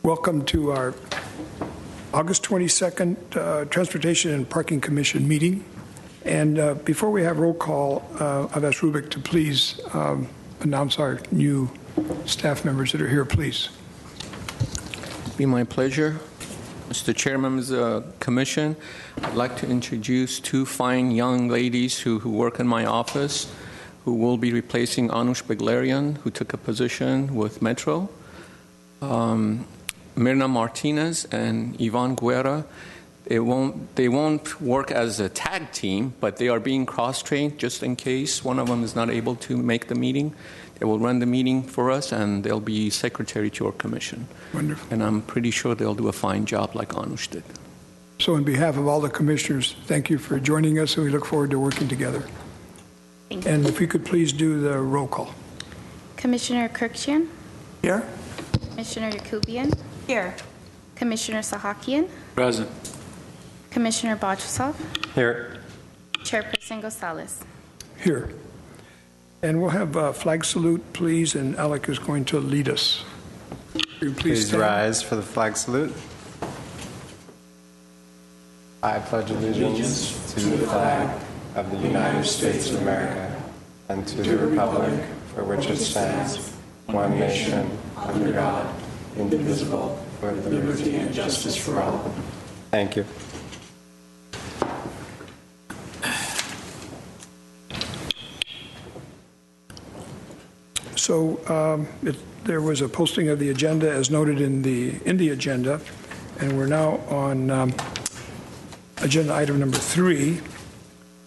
Welcome to our August 22nd Transportation and Parking Commission meeting. And before we have roll call, I've asked Rubik to please announce our new staff members that are here, please. Be my pleasure. Mr. Chairman of the Commission, I'd like to introduce two fine young ladies who work in my office, who will be replacing Anush Beglarian, who took a position with Metro. Mirna Martinez and Yvonne Guerra. They won't work as a tag team, but they are being cross-trained just in case one of them is not able to make the meeting. They will run the meeting for us, and they'll be secretary to our commission. Wonderful. And I'm pretty sure they'll do a fine job like Anush did. So on behalf of all the commissioners, thank you for joining us, and we look forward to working together. Thank you. And if we could please do the roll call. Commissioner Kirkshian, Here? Commissioner Yakubian, Here. Commissioner Sahakian, Present. Commissioner Bochusov, Here. Chairperson Gonzalez. Here. And we'll have a flag salute, please, and Alec is going to lead us. Will you Please stand? rise for the flag salute. I pledge allegiance to the flag of the United States of America and to the republic for which it stands, one nation, under God, indivisible, with liberty and justice for all. Thank you. So there was a posting of the agenda as noted in the agenda, and we're now on agenda item number 3.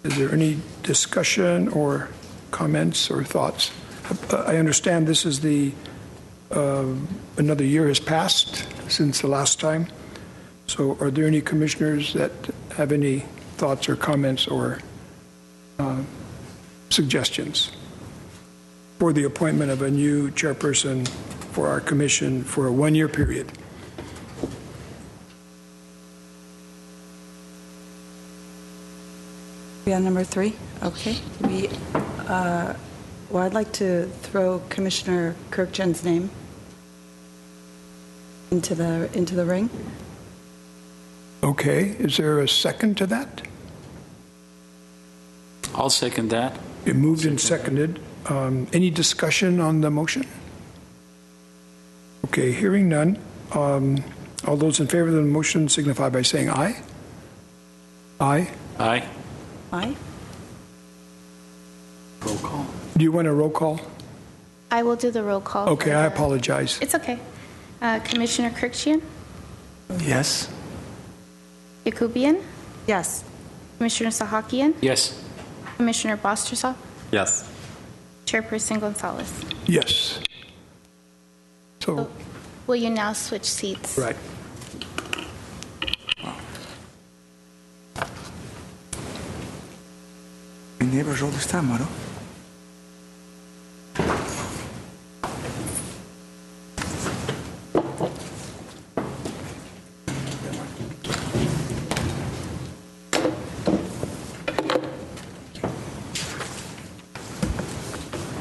Is there any discussion or comments or thoughts? I understand this is another year has passed since the last time. So are there any commissioners that have any thoughts or comments or suggestions for the appointment of a new chairperson for our commission for a one-year period? We on number 3? Okay. Well, I'd like to throw Commissioner Kirkjian's name into the ring. Okay. Is there a second to that? I'll second that. It moved and seconded. Any discussion on the motion? Okay, hearing none. All those in favor of the motion signify by saying aye. Aye. Aye. Aye. Roll call. Do you want a roll call? I will do the roll call. Okay, I apologize. It's okay. Commissioner Kirkshian, Yes. Yakubian, Yes. Commissioner Sahakian, Yes. Commissioner Bochusov, Yes. Chairperson Gonzalez. Yes. So, Will you now switch seats? right. Neighbors all this time, Maro.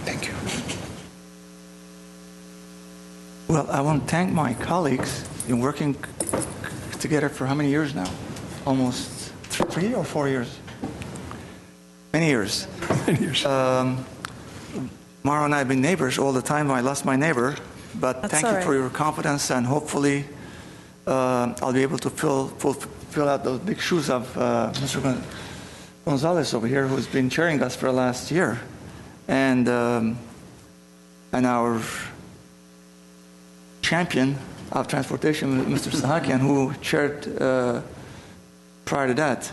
Thank you. Well, I want to thank my colleagues. Been working together for how many years now? Almost 3 or 4 years. Many years. Mara and I have been neighbors all the time. I lost my neighbor, but That's thank all you right. for your confidence, and hopefully I'll be able to fill out those big shoes of Mr. Gonzalez over here, who's been chairing us for the last year, and our champion of transportation, Mr. Sahakian, who chaired prior to that.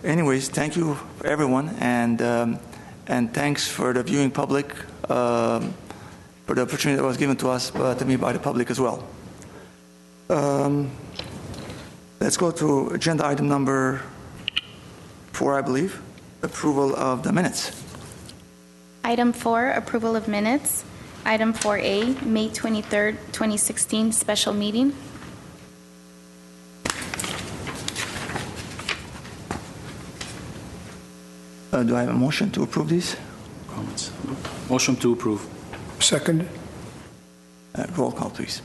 Anyways, thank you everyone, and thanks for the viewing public for the opportunity that was given to us to me by the public as well. Let's go to agenda item number 4, I believe, approval of the minutes. Item 4, approval of minutes. Item 4A, May 23rd, 2016, special meeting. Do I have a motion to approve these? Comments? Motion to approve. Second? Roll call, please.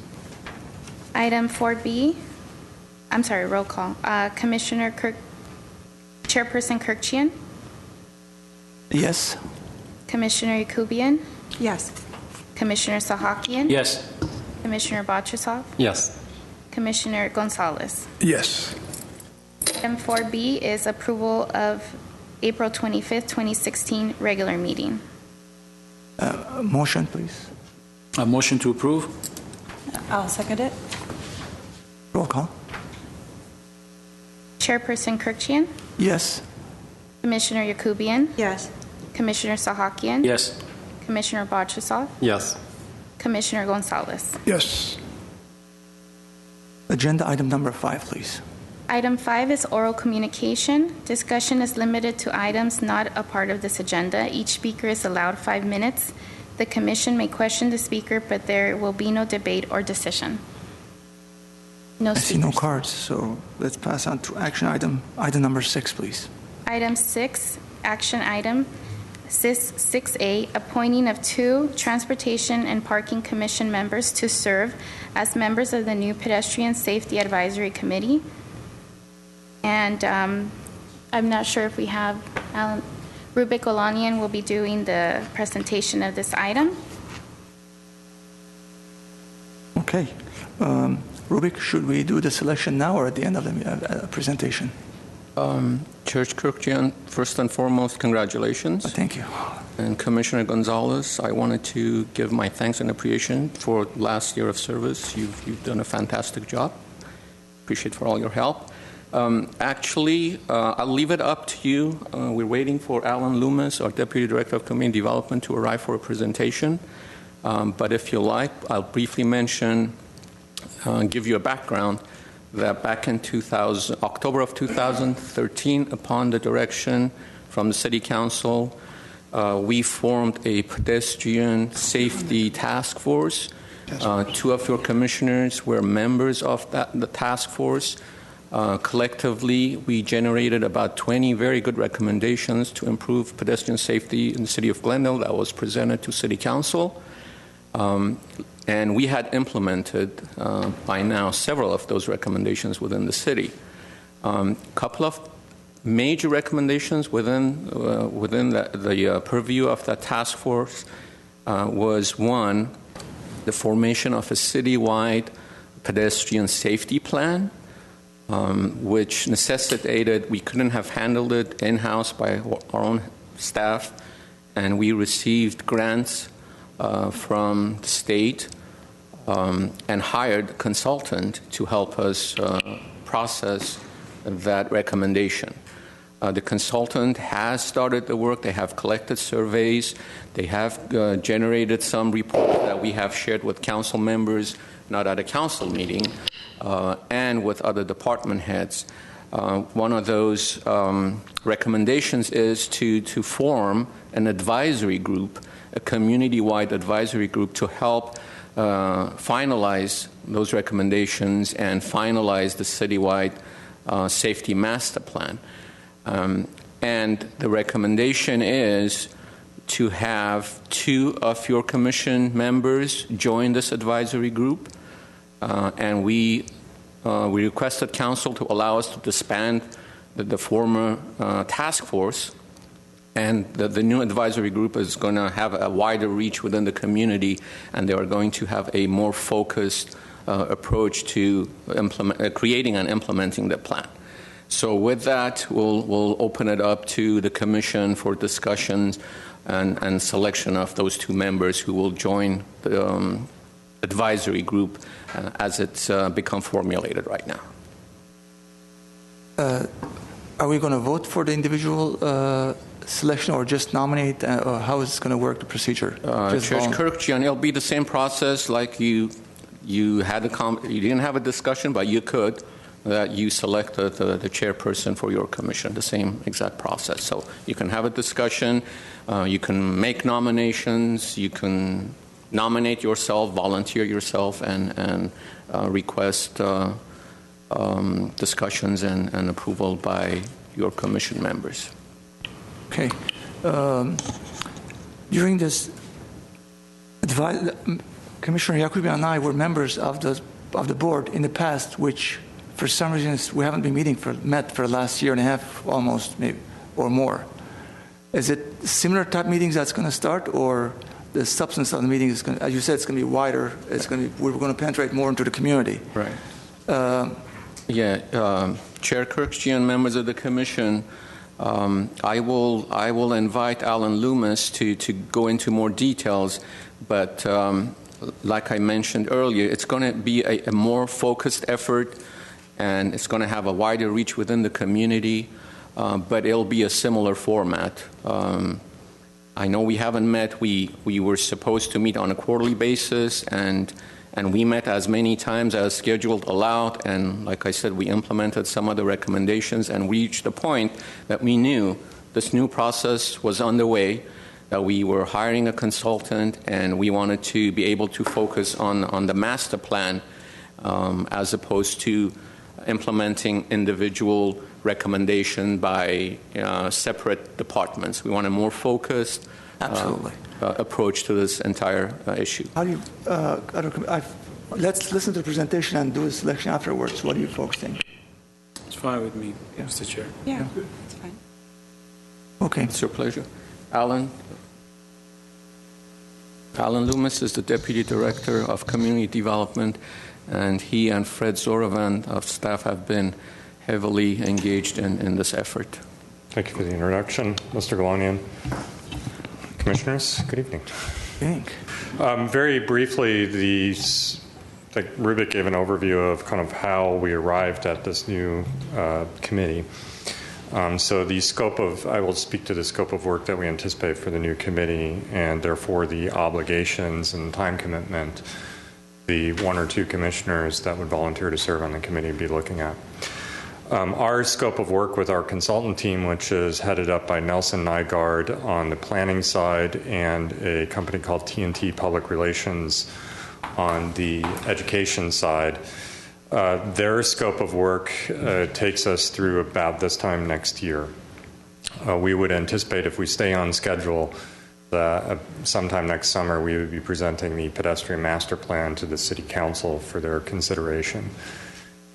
Item 4B, I'm sorry, roll call. Chairperson Kirkjian, Yes. Commissioner Yakubian, Yes. Commissioner Sahakian, Yes. Commissioner Botchasov, Yes. Commissioner Gonzalez. Yes. Item 4B is approval of April 25th, 2016 regular meeting. Motion, please. A motion to approve? I'll second it. Roll call. Chairperson Kirkjian, Yes. Commissioner Yakubian, Yes. Commissioner Sahakian, Yes. Commissioner Botchasov, Yes. Commissioner Gonzalez. Yes. Agenda item number 5, please. Item 5 is oral communication. Discussion is limited to items not a part of this agenda. Each speaker is allowed 5 minutes. The commission may question the speaker, but there will be no debate or decision. No I see no speakers. cards, so let's pass on to action item number 6, please. Item 6, action item, 6A, appointing of 2 Transportation and Parking Commission members to serve as members of the new Pedestrian Safety Advisory Committee. And I'm not sure if we have, Rubik Olanian will be doing the presentation of this item. Okay. Rubik, should we do the selection now or at the end of the presentation? Judge Kirkjian, first and foremost, congratulations. Thank you. And Commissioner Gonzalez, I wanted to give my thanks and appreciation for last year of service. You've done a fantastic job. Appreciate for all your help. I'll leave it up to you. We're waiting for Alan Loomis, our Deputy Director of Community Development, to arrive for a presentation. But if you like, I'll briefly mention, give you a background, that back in October of 2013, upon the direction from the City Council, we formed a pedestrian safety task force. 2 of your commissioners were members of the task force. Collectively, we generated about 20 very good recommendations to improve pedestrian safety in the city of Glendale that was presented to City Council. And we had implemented by now several of those recommendations within the city. A couple of major recommendations within the purview of that task force was, 1, the formation of a citywide pedestrian safety plan, which necessitated, we couldn't have handled it in-house by our own staff, and we received grants from the state and hired a consultant to help us process that recommendation. The consultant has started the work. They have collected surveys. They have generated some reports that we have shared with council members, not at a council meeting, and with other department heads. One of those recommendations is to form an advisory group, a community-wide advisory group, to help finalize those recommendations and finalize the citywide safety master plan. And the recommendation is to have 2 of your commission members join this advisory group, and we requested council to allow us to disband the former task force, and the new advisory group is going to have a wider reach within the community, and they are going to have a more focused approach to creating and implementing the plan. So with that, we'll open it up to the commission for discussions and selection of those 2 members who will join the advisory group as it's become formulated right now. Are we going to vote for the individual selection or just nominate? Or how is it going to work, the procedure? Judge Kirkjian, it'll be the same process like you had you didn't have a discussion, but you could, that you selected the chairperson for your commission, the same exact process. So you can have a discussion, you can make nominations, you can nominate yourself, volunteer yourself, and request discussions and approval by your commission members. Okay. During this, Commissioner Yakubian and I were members of the of the board in the past, which for some reason we haven't been met for the last year and a half, almost, maybe, or more. Is it similar type meetings that's going to start, or the substance of the meeting is going to, as you said, it's going to be wider. It's going to be, we're going to penetrate more into the community. Right. Chair Kirkjian, members of the commission, I will invite Alan Loomis to go into more details, but like I mentioned earlier, it's going to be a more focused effort, and it's going to have a wider reach within the community, but it'll be a similar format. I know we haven't met. We were supposed to meet on a quarterly basis, and we met as many times as scheduled allowed, and like I said, we implemented some of the recommendations and reached the point that we knew this new process was underway, that we were hiring a consultant, and we wanted to be able to focus on the master plan as opposed to implementing individual recommendation by separate departments. We want a more focused approach to this entire issue. How do you, let's listen to the presentation and do a selection afterwards. What do you folks think? It's fine with me, Mr. Chair. Yeah, it's fine. Okay. It's your pleasure. Alan Loomis is the Deputy Director of Community Development, and he and Fred Zorovan of staff have been heavily engaged in this effort. Thank you for the introduction, Mr. Galonian. Commissioners, good evening. Very briefly, Rubik gave an overview of kind of how we arrived at this new committee. So the scope of, I will speak to the scope of work that we anticipate for the new committee, and therefore the obligations and time commitment the one or two commissioners that would volunteer to serve on the committee would be looking at. Our scope of work with our consultant team, which is headed up by Nelson Nygaard on the planning side and a company called TNT Public Relations on the education side, their scope of work takes us through about this time next year. We would anticipate, if we stay on schedule, that sometime next summer we would be presenting the pedestrian master plan to the City Council for their consideration.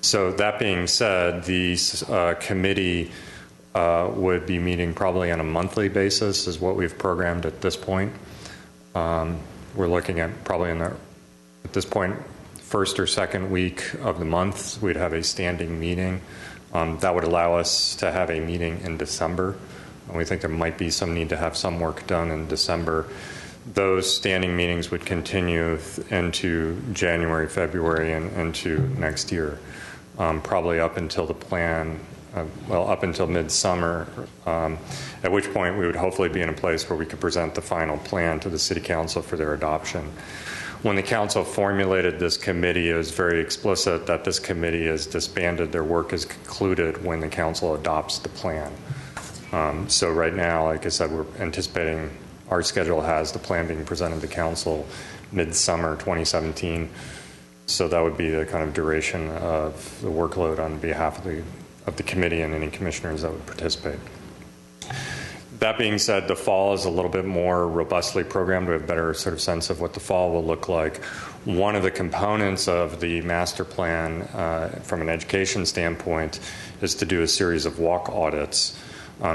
So that being said, the committee would be meeting probably on a monthly basis is what we've programmed at this point. We're looking at probably at this point, first or second week of the month, we'd have a standing meeting. That would allow us to have a meeting in December. And we think there might be some need to have some work done in December. Those standing meetings would continue into January, February, and into next year. Probably up until the plan, up until midsummer, at which point we would hopefully be in a place where we could present the final plan to the City Council for their adoption. When the Council formulated this committee, it was very explicit that this committee is disbanded. Their work is concluded when the Council adopts the plan. So right now, like I said, we're anticipating, our schedule has the plan being presented to Council midsummer 2017. So that would be the kind of duration of the workload on behalf of the committee and any commissioners that would participate. That being said, the fall is a little bit more robustly programmed. We have a better sort of sense of what the fall will look like. One of the components of the master plan from an education standpoint is to do a series of walk audits.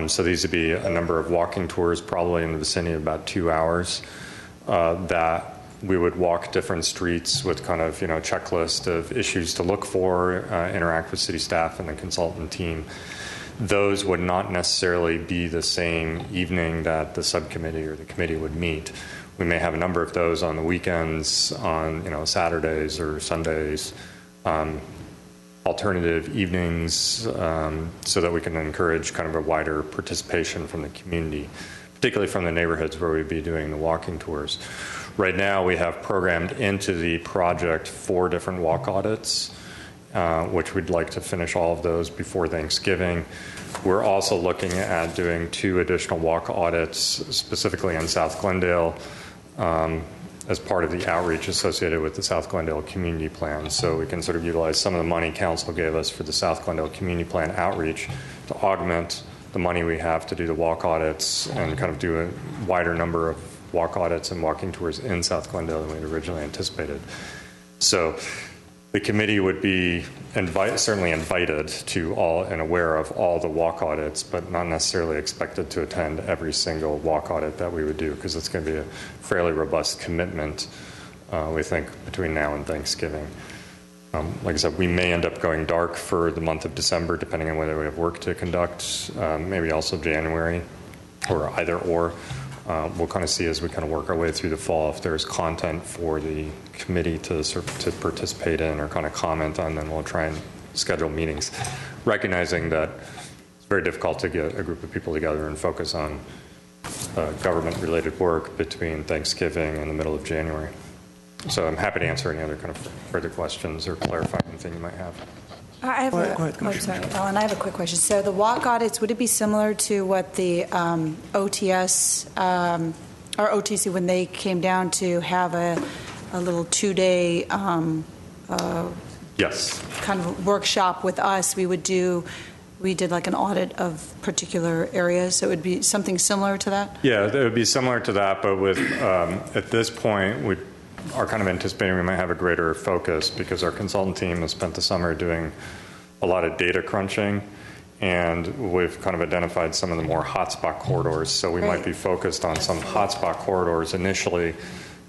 So these would be a number of walking tours, probably in the vicinity of about 2 hours, that we would walk different streets with kind of, checklist of issues to look for, interact with city staff and the consultant team. Those would not necessarily be the same evening that the subcommittee or the committee would meet. We may have a number of those on the weekends, on Saturdays or Sundays, alternative evenings, so that we can encourage kind of a wider participation from the community, particularly from the neighborhoods where we'd be doing the walking tours. Right now, we have programmed into the project 4 different walk audits, which we'd like to finish all of those before Thanksgiving. We're also looking at doing 2 additional walk audits, specifically in South Glendale, as part of the outreach associated with the South Glendale Community Plan. So we can sort of utilize some of the money Council gave us for the South Glendale Community Plan outreach to augment the money we have to do the walk audits and kind of do a wider number of walk audits and walking tours in South Glendale than we had originally anticipated. So The committee would be certainly invited to all and aware of all the walk audits, but not necessarily expected to attend every single walk audit that we would do, because it's going to be a fairly robust commitment, we think, between now and Thanksgiving. Like I said, we may end up going dark for the month of December, depending on whether we have work to conduct, maybe also January, or either or. We'll kind of see as we kind of work our way through the fall if there's content for the committee to participate in or kind of comment on, then we'll try and schedule meetings, recognizing that it's very difficult to get a group of people together and focus on government-related work between Thanksgiving and the middle of January. So I'm happy to answer any other kind of further questions or clarify anything you might have. I have Go ahead, sorry, Ellen, I have a quick question. So the walk audits, would it be similar to what the OTS or OTC, when they came down to have a little 2-day Yes. kind of workshop with us? We did like an audit of particular areas, so it would be something similar to that? Yeah, it would be similar to that, but with at this point, we are kind of anticipating we might have a greater focus because our consultant team has spent the summer doing a lot of data crunching, and we've kind of identified some of the more hotspot corridors. So we might be focused on some hotspot corridors initially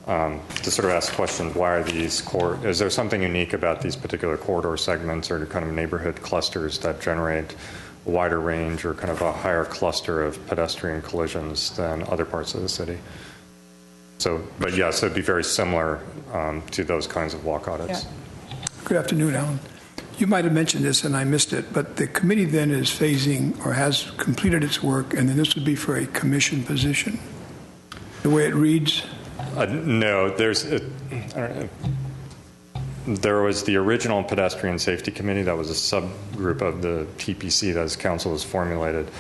to sort of ask questions, why are these is there something unique about these particular corridor segments or kind of neighborhood clusters that generate a wider range or kind of a higher cluster of pedestrian collisions than other parts of the city? So, but yes, it'd be very similar to those kinds of walk audits. Yeah. Good afternoon, Alan. You might have mentioned this and I missed it, but the committee then is phasing or has completed its work, and then this would be for a commission position. The way it reads? No, there was the original pedestrian safety committee that was a subgroup of the TPC that as council was formulated.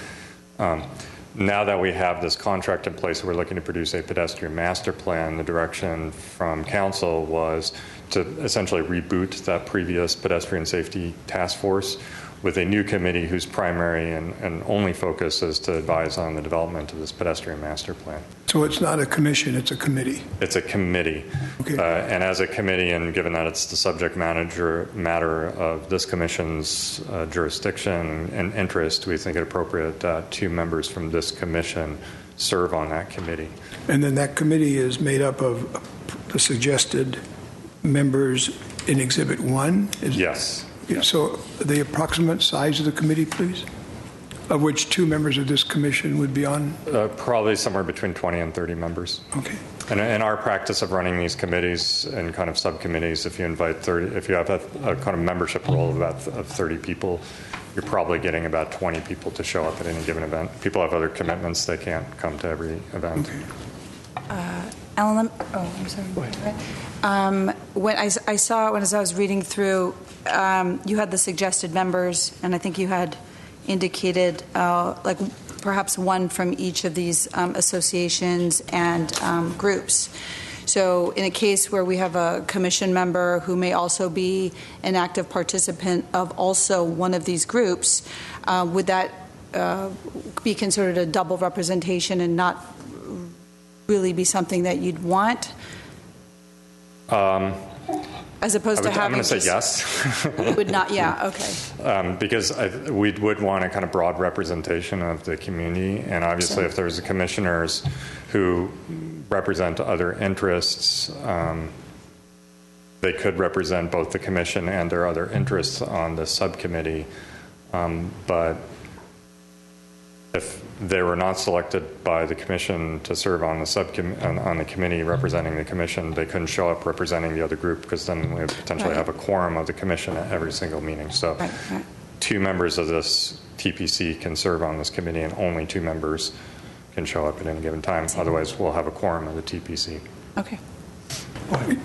Now that we have this contract in place, we're looking to produce a pedestrian master plan. The direction from council was to essentially reboot that previous pedestrian safety task force with a new committee whose primary and only focus is to advise on the development of this pedestrian master plan. So it's not a commission, it's a committee. It's a committee. Okay. And as a committee, and given that it's the subject matter of this commission's jurisdiction and interest, we think it appropriate that 2 members from this commission serve on that committee. And then that committee is made up of the suggested members in Exhibit 1? Yes. So the approximate size of the committee, please, of which 2 members of this commission would be on? Probably somewhere between 20 and 30 members. Okay. And in our practice of running these committees and kind of subcommittees, if you invite 30, if you have a kind of membership role of 30 people, you're probably getting about 20 people to show up at any given event. People have other commitments; they can't come to every event. Okay. Ellen, I'm sorry. Go ahead. When I saw, as I was reading through, you had the suggested members, and I think you had indicated like perhaps 1 from each of these associations and groups. So in a case where we have a commission member who may also be an active participant of also one of these groups, would that be considered a double representation and not really be something that you'd want? As opposed to having. I'm going to say yes. Would not, yeah, okay. Because we would want a kind of broad representation of the community, and obviously, if there's commissioners who represent other interests, they could represent both the commission and their other interests on the subcommittee. But if they were not selected by the commission to serve on the committee representing the commission, they couldn't show up representing the other group, because then we would potentially have a quorum of the commission at every single meeting. So 2 members of this TPC can serve on this committee, and only 2 members can show up at any given time. Otherwise, we'll have a quorum of the TPC. Okay.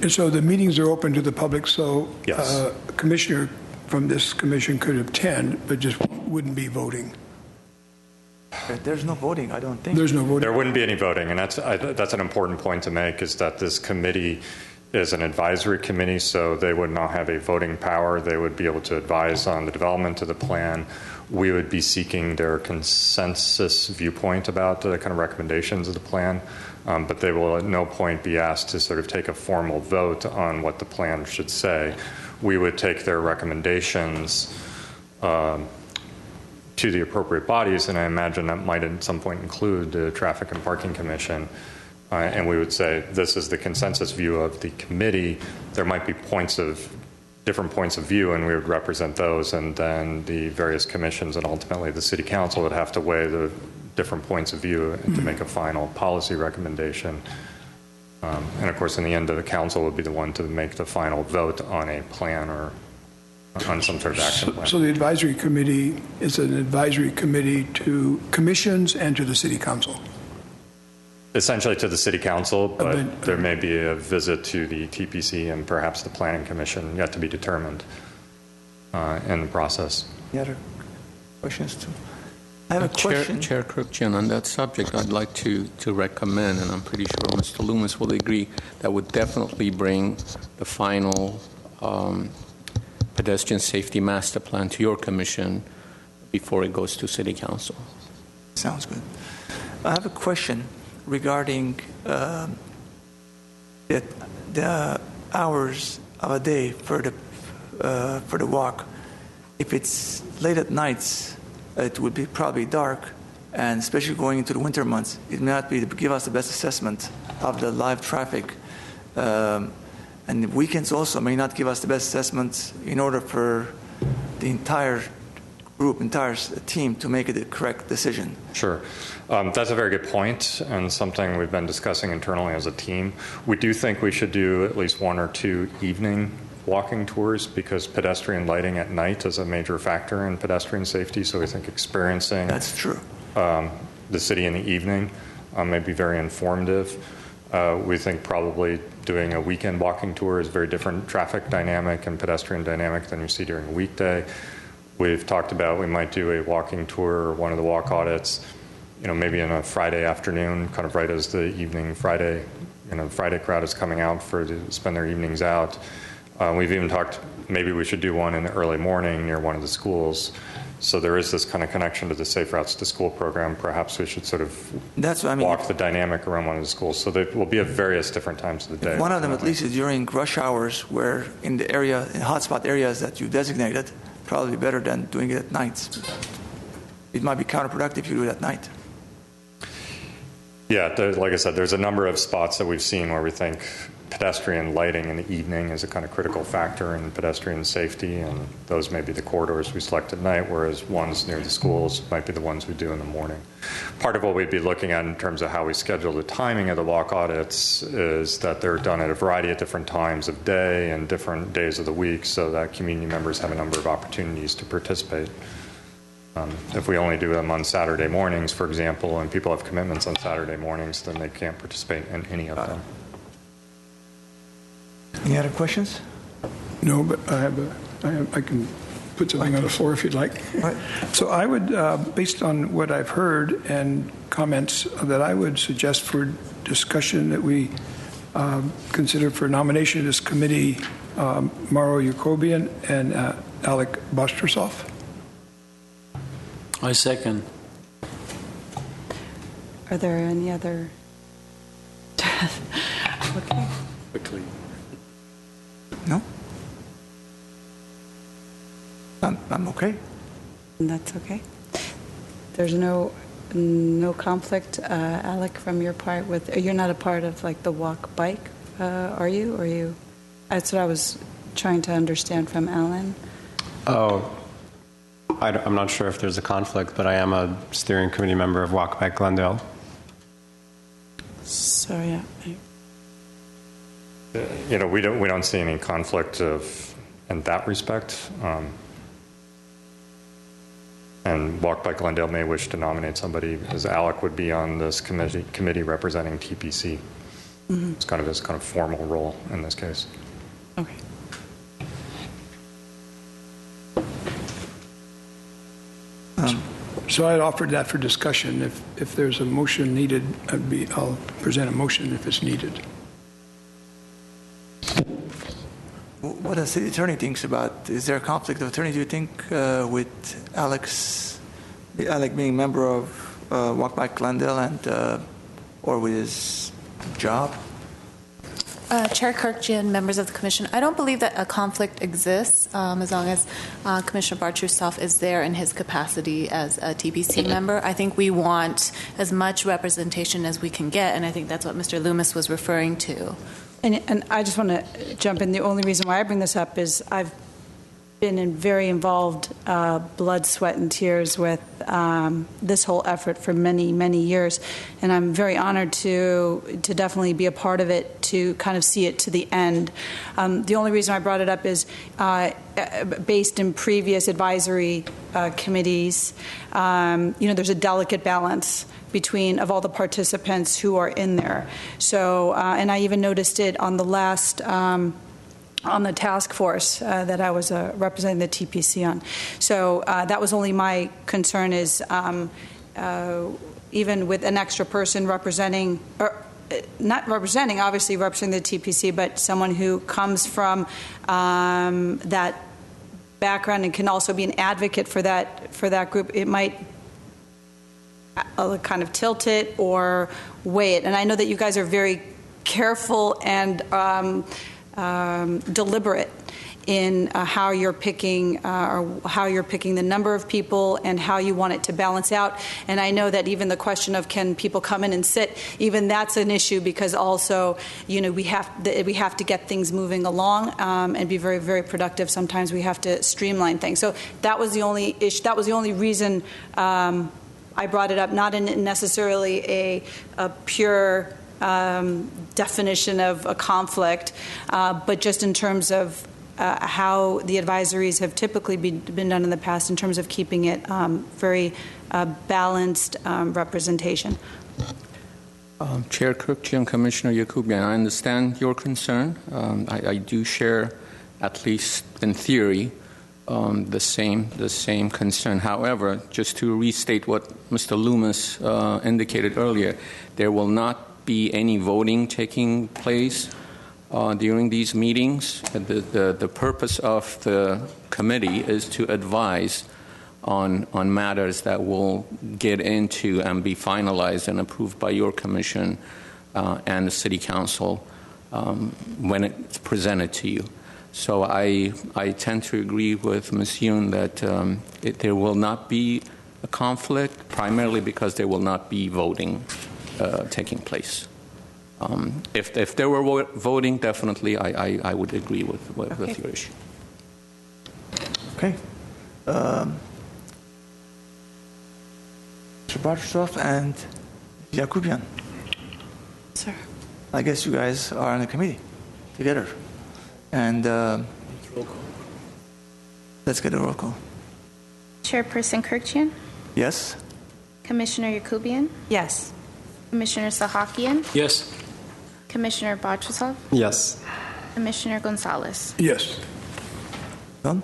And so the meetings are open to the public, so Yes. A commissioner from this commission could attend, but just wouldn't be voting. There's no voting, I don't think. There's no voting. There wouldn't be any voting, and that's an important point to make, is that this committee is an advisory committee, so they would not have a voting power. They would be able to advise on the development of the plan. We would be seeking their consensus viewpoint about the kind of recommendations of the plan, but they will at no point be asked to sort of take a formal vote on what the plan should say. we would take their recommendations to the appropriate bodies, and I imagine that might at some point include the Traffic and Parking Commission, and we would say, this is the consensus view of the committee. There might be different points of view, and we would represent those, and then the various commissions and ultimately the City Council would have to weigh the different points of view and to make a final policy recommendation. And of course, in the end, the council would be the one to make the final vote on a plan or on some sort of action plan. So the advisory committee is an advisory committee to commissions and to the city council? Essentially to the City Council, but there may be a visit to the TPC and perhaps the Planning Commission yet to be determined in the process. Any other questions too? I have a question. Chair Krukjian, on that subject, I'd like to recommend, and I'm pretty sure Mr. Loomis will agree, that would definitely bring the final pedestrian safety master plan to your commission before it goes to City Council. Sounds good. I have a question regarding the hours of a day for the walk. If it's late at nights, it would be probably dark, and especially going into the winter months, it may not be to give us the best assessment of the live traffic. And the weekends also may not give us the best assessments in order for the entire group, entire team to make the correct decision. Sure. That's a very good point and something we've been discussing internally as a team. We do think we should do at least 1 or 2 evening walking tours because pedestrian lighting at night is a major factor in pedestrian safety. So we think experiencing That's true. The city in the evening may be very informative. We think probably doing a weekend walking tour is very different traffic dynamic and pedestrian dynamic than you see during a weekday. We've talked about we might do a walking tour or one of the walk audits, maybe on a Friday afternoon, kind of right as the evening Friday crowd is coming out to spend their evenings out. We've even talked maybe we should do one in the early morning near one of the schools. So there is this kind of connection to the Safe Routes to School program. Perhaps we should sort of walk the dynamic around one of the schools. So there will be at various different times of the day. One of them at least is during rush hours where in the hotspot areas that you designated, probably better than doing it at night. It might be counterproductive if you do it at night. Yeah, like I said, there's a number of spots that we've seen where we think pedestrian lighting in the evening is a kind of critical factor in pedestrian safety, and those may be the corridors we select at night, whereas ones near the schools might be the ones we do in the morning. Part of what we'd be looking at in terms of how we schedule the timing of the walk audits is that they're done at a variety of different times of day and different days of the week so that community members have a number of opportunities to participate. If we only do them on Saturday mornings, for example, and people have commitments on Saturday mornings, then they can't participate in any of them. Any other questions? No, but I can put something on the floor if you'd like. Right. So I would, based on what I've heard and comments, that I would suggest for discussion that we consider for nomination of this committee Maro Yacobian and Alec Bostrasov. I second. Are there any other? Okay. Quickly. No? I'm okay. That's okay. There's no conflict, Alec, from your part with. You're not a part of like the walk bike, are you? Or you? That's what I was trying to understand from Alan. Oh, I'm not sure if there's a conflict, but I am a steering committee member of Walk Back Glendale. So yeah. We don't see any conflict in that respect. And Walk by Glendale may wish to nominate somebody, as Alec would be on this committee representing TPC. Mm-hmm. It's kind of his kind of formal role in this case. Okay. So I'd offered that for discussion. If there's a motion needed, I'll present a motion if it's needed. What does the attorney thinks about? Is there a conflict of attorney, do you think, with Alec being a member of Walk Back Glendale and or with his job? Chair Kirkjian, members of the Commission, I don't believe that a conflict exists as long as Commissioner Bartusoff is there in his capacity as a TPC member. I think we want as much representation as we can get, and I think that's what Mr. Loomis was referring to. And I just want to jump in. The only reason why I bring this up is I've been very involved, blood, sweat, and tears with this whole effort for many, many years, and I'm very honored to definitely be a part of it, to kind of see it to the end. The only reason I brought it up is based in previous advisory committees, there's a delicate balance between of all the participants who are in there. So, and I even noticed it on the last. On the task force that I was representing the TPC on. So that was only my concern is even with an extra person representing, or not representing, obviously representing the TPC, but someone who comes from that background and can also be an advocate for that group, it might kind of tilt it or weigh it. And I know that you guys are very careful and deliberate in how you're picking the number of people and how you want it to balance out. And I know that even the question of can people come in and sit, even that's an issue, because also we have to get things moving along and be very, very productive. Sometimes we have to streamline things. So that was the only issue. That was the only reason I brought it up, not in necessarily a pure definition of a conflict, but just in terms of how the advisories have typically been done in the past in terms of keeping it very balanced representation. Chair Kirkjian, Commissioner Yakubian, I understand your concern. I do share, at least in theory, the same concern. However, just to restate what Mr. Loomis indicated earlier, there will not be any voting taking place during these meetings. The purpose of the committee is to advise on matters that will get into and be finalized and approved by your commission and the City Council when it's presented to you. So I tend to agree with Ms. Yoon that there will not be a conflict, primarily because there will not be voting taking place. If there were voting, definitely I would agree with your issue. Okay. Mr. Bartusoff and Yakubian. Sir. I guess you guys are in a committee together. And let's get a roll call. Chairperson Kirkjian, Yes? Commissioner Yakubian, Yes. Commissioner Sahakian, Yes. Commissioner Bartusoff, Yes. Commissioner Gonzalez. Yes. Done?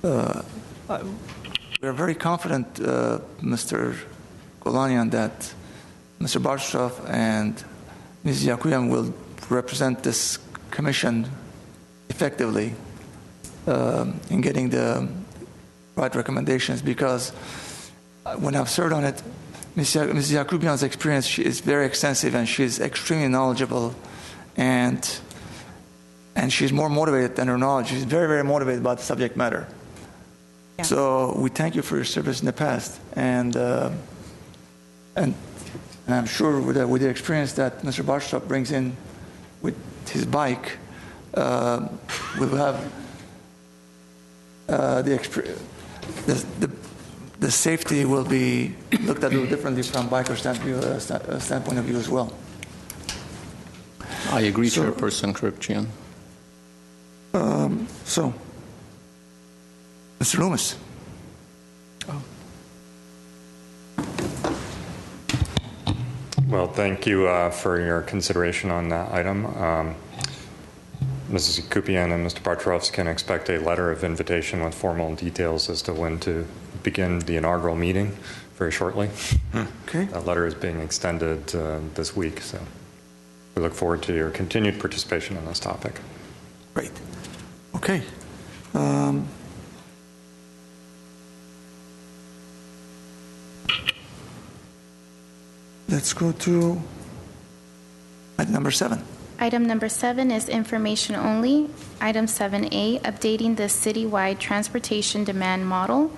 We're very confident, Mr. Golanian, that Mr. Bartusoff and Ms. Yakubian will represent this commission effectively in getting the right recommendations, because when I've served on it, Ms. Yakubian's experience is very extensive and she's extremely knowledgeable, and she's more motivated than her knowledge. She's very, very motivated about the subject matter. Yeah. So we thank you for your service in the past, and I'm sure with the experience that Mr. Bartusoff brings in with his bike, we will have the safety will be looked at a little differently from biker standpoint of view as well. I agree, Chairperson Kirkjian. So, Mr. Loomis. Well, thank you for your consideration on that item. Mrs. Yakubian and Mr. Bartusoff can expect a letter of invitation with formal details as to when to begin the inaugural meeting very shortly. Okay. That letter is being extended this week, so we look forward to your continued participation on this topic. Great. Okay. Let's go to item number 7. Item number 7 is information only. Item 7A, updating the citywide transportation demand model.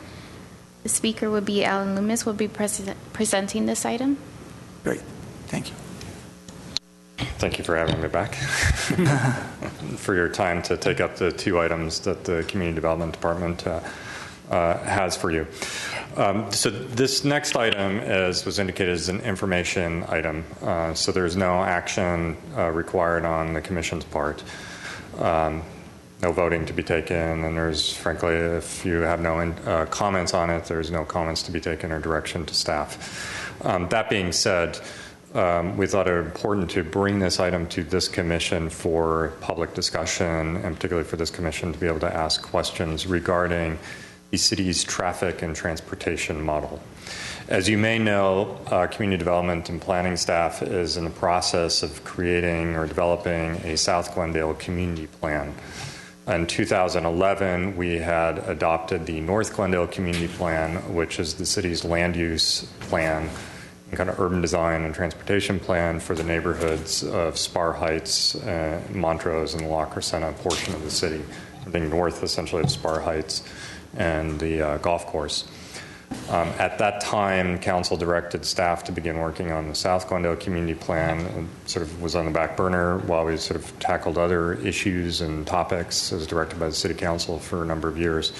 The speaker would be Alan Loomis, will be presenting this item. Great. Thank you. Thank you for having me back. For your time to take up the 2 items that the Community Development Department has for you. So this next item, as was indicated, is an information item. So there's no action required on the Commission's part. No voting to be taken, and there's, frankly, if you have no comments on it, there's no comments to be taken or direction to staff. That being said, we thought it important to bring this item to this commission for public discussion, and particularly for this commission to be able to ask questions regarding the city's traffic and transportation model. As you may know, community development and planning staff is in the process of creating or developing a South Glendale community plan. In 2011, we had adopted the North Glendale Community Plan, which is the city's land use plan and kind of urban design and transportation plan for the neighborhoods of Spar Heights, Montrose, and the La Crescenta portion of the city, I think north essentially of Spar Heights and the golf course. At that time, council directed staff to begin working on the South Glendale Community Plan. It sort of was on the back burner while we sort of tackled other issues and topics as directed by the City Council for a number of years.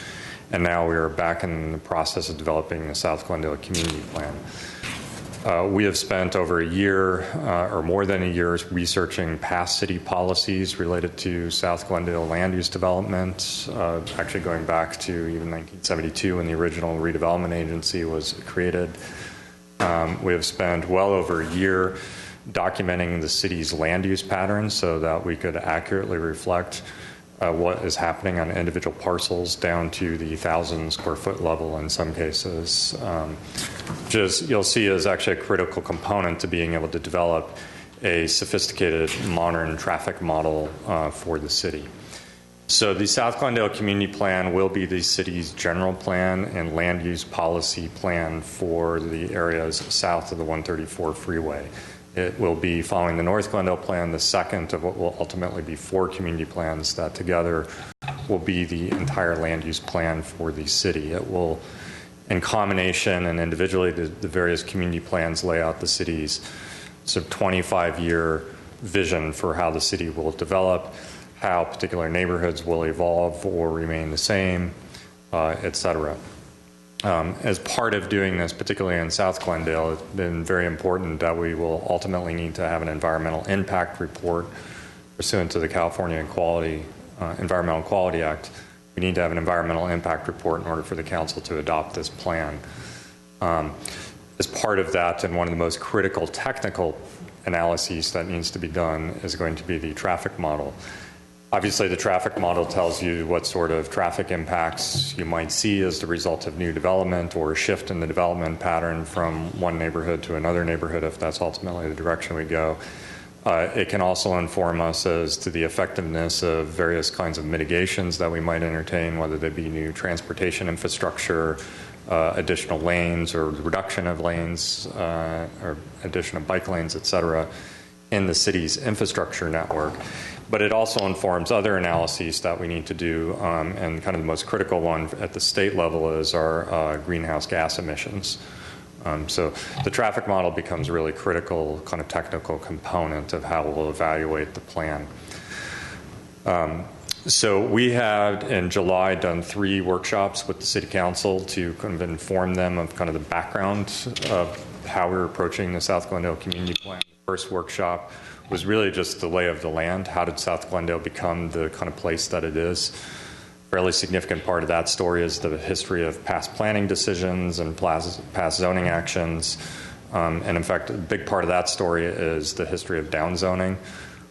And now we are back in the process of developing the South Glendale Community Plan. We have spent over a year or more than a year researching past city policies related to South Glendale land use development, actually going back to even 1972 when the original redevelopment agency was created. We have spent well over a year documenting the city's land use patterns so that we could accurately reflect what is happening on individual parcels down to the 1,000 square foot level in some cases, which is, you'll see, is actually a critical component to being able to develop a sophisticated modern traffic model for the city. So the South Glendale Community Plan will be the city's general plan and land use policy plan for the areas south of the 134 freeway. It will be following the North Glendale Plan, the second of what will ultimately be 4 community plans that together will be the entire land use plan for the city. It will, in combination and individually, the various community plans lay out the city's sort of 25-year vision for how the city will develop, how particular neighborhoods will evolve or remain the same, et cetera. As part of doing this, particularly in South Glendale, it's been very important that we will ultimately need to have an environmental impact report pursuant to the California Environmental Quality Act. We need to have an environmental impact report in order for the council to adopt this plan. As part of that, and one of the most critical technical analyses that needs to be done is going to be the traffic model. Obviously, the traffic model tells you what sort of traffic impacts you might see as the result of new development or a shift in the development pattern from one neighborhood to another neighborhood, if that's ultimately the direction we go. It can also inform us as to the effectiveness of various kinds of mitigations that we might entertain, whether they be new transportation infrastructure, additional lanes or reduction of lanes, or addition of bike lanes, et cetera, in the city's infrastructure network. But it also informs other analyses that we need to do, and kind of the most critical one at the state level is our greenhouse gas emissions. So the traffic model becomes really critical kind of technical component of how we'll evaluate the plan. So we had in July done 3 workshops with the City Council to kind of inform them of kind of the background of how we're approaching the South Glendale Community Plan. The first workshop was really just the lay of the land. How did South Glendale become the kind of place that it is? A fairly significant part of that story is the history of past planning decisions and past zoning actions. And in fact, a big part of that story is the history of downzoning.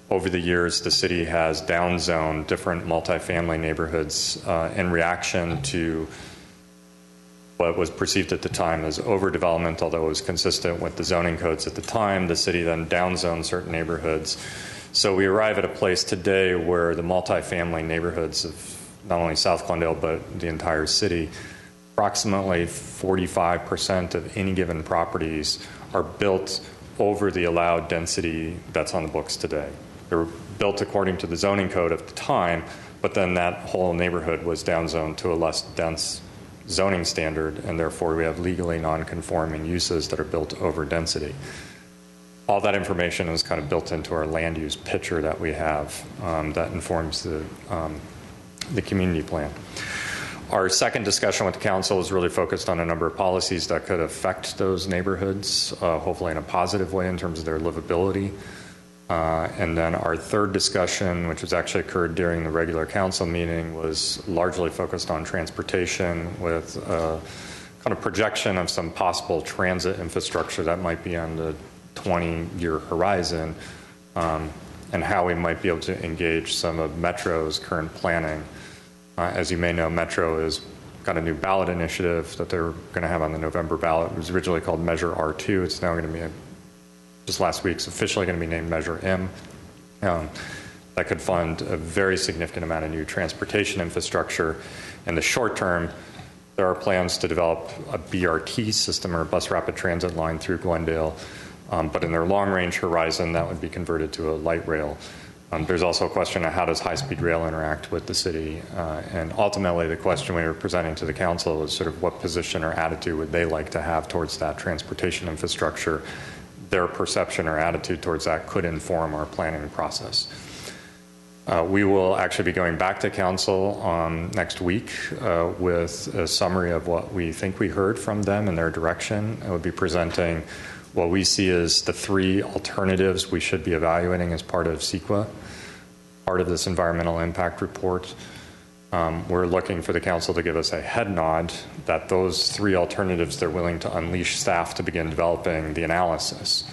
Over the years, the city has downzoned different multifamily neighborhoods in reaction to what was perceived at the time as overdevelopment, although it was consistent with the zoning codes at the time. The city then downzoned certain neighborhoods. So we arrive at a place today where the multifamily neighborhoods of not only South Glendale, but the entire city, approximately 45% of any given properties are built over the allowed density that's on the books today. There built according to the zoning code at the time, but then that whole neighborhood was downzoned to a less dense zoning standard, and therefore we have legally non-conforming uses that are built over density. All that information is kind of built into our land use picture that we have that informs the community plan. Our second discussion with the council is really focused on a number of policies that could affect those neighborhoods, hopefully in a positive way in terms of their livability. And then our third discussion, which was actually occurred during the regular council meeting, was largely focused on transportation with a kind of projection of some possible transit infrastructure that might be on the 20-year horizon, and how we might be able to engage some of Metro's current planning. As you may know, Metro has got a new ballot initiative that they're going to have on the November ballot. It was originally called Measure R2. It's now going to be, just last week, it's officially going to be named Measure M. That could fund a very significant amount of new transportation infrastructure. In the short term, there are plans to develop a BRT system, or bus rapid transit line, through Glendale. But in their long-range horizon, that would be converted to a light rail. There's also a question of how does high-speed rail interact with the city, and ultimately the question we were presenting to the council is sort of what position or attitude would they like to have towards that transportation infrastructure. Their perception or attitude towards that could inform our planning process. We will actually be going back to council next week with a summary of what we think we heard from them and their direction. I will be presenting what we see as the three alternatives we should be evaluating as part of CEQA, part of this environmental impact report. We're looking for the council to give us a head nod that those three alternatives, they're willing to unleash staff to begin developing the analysis.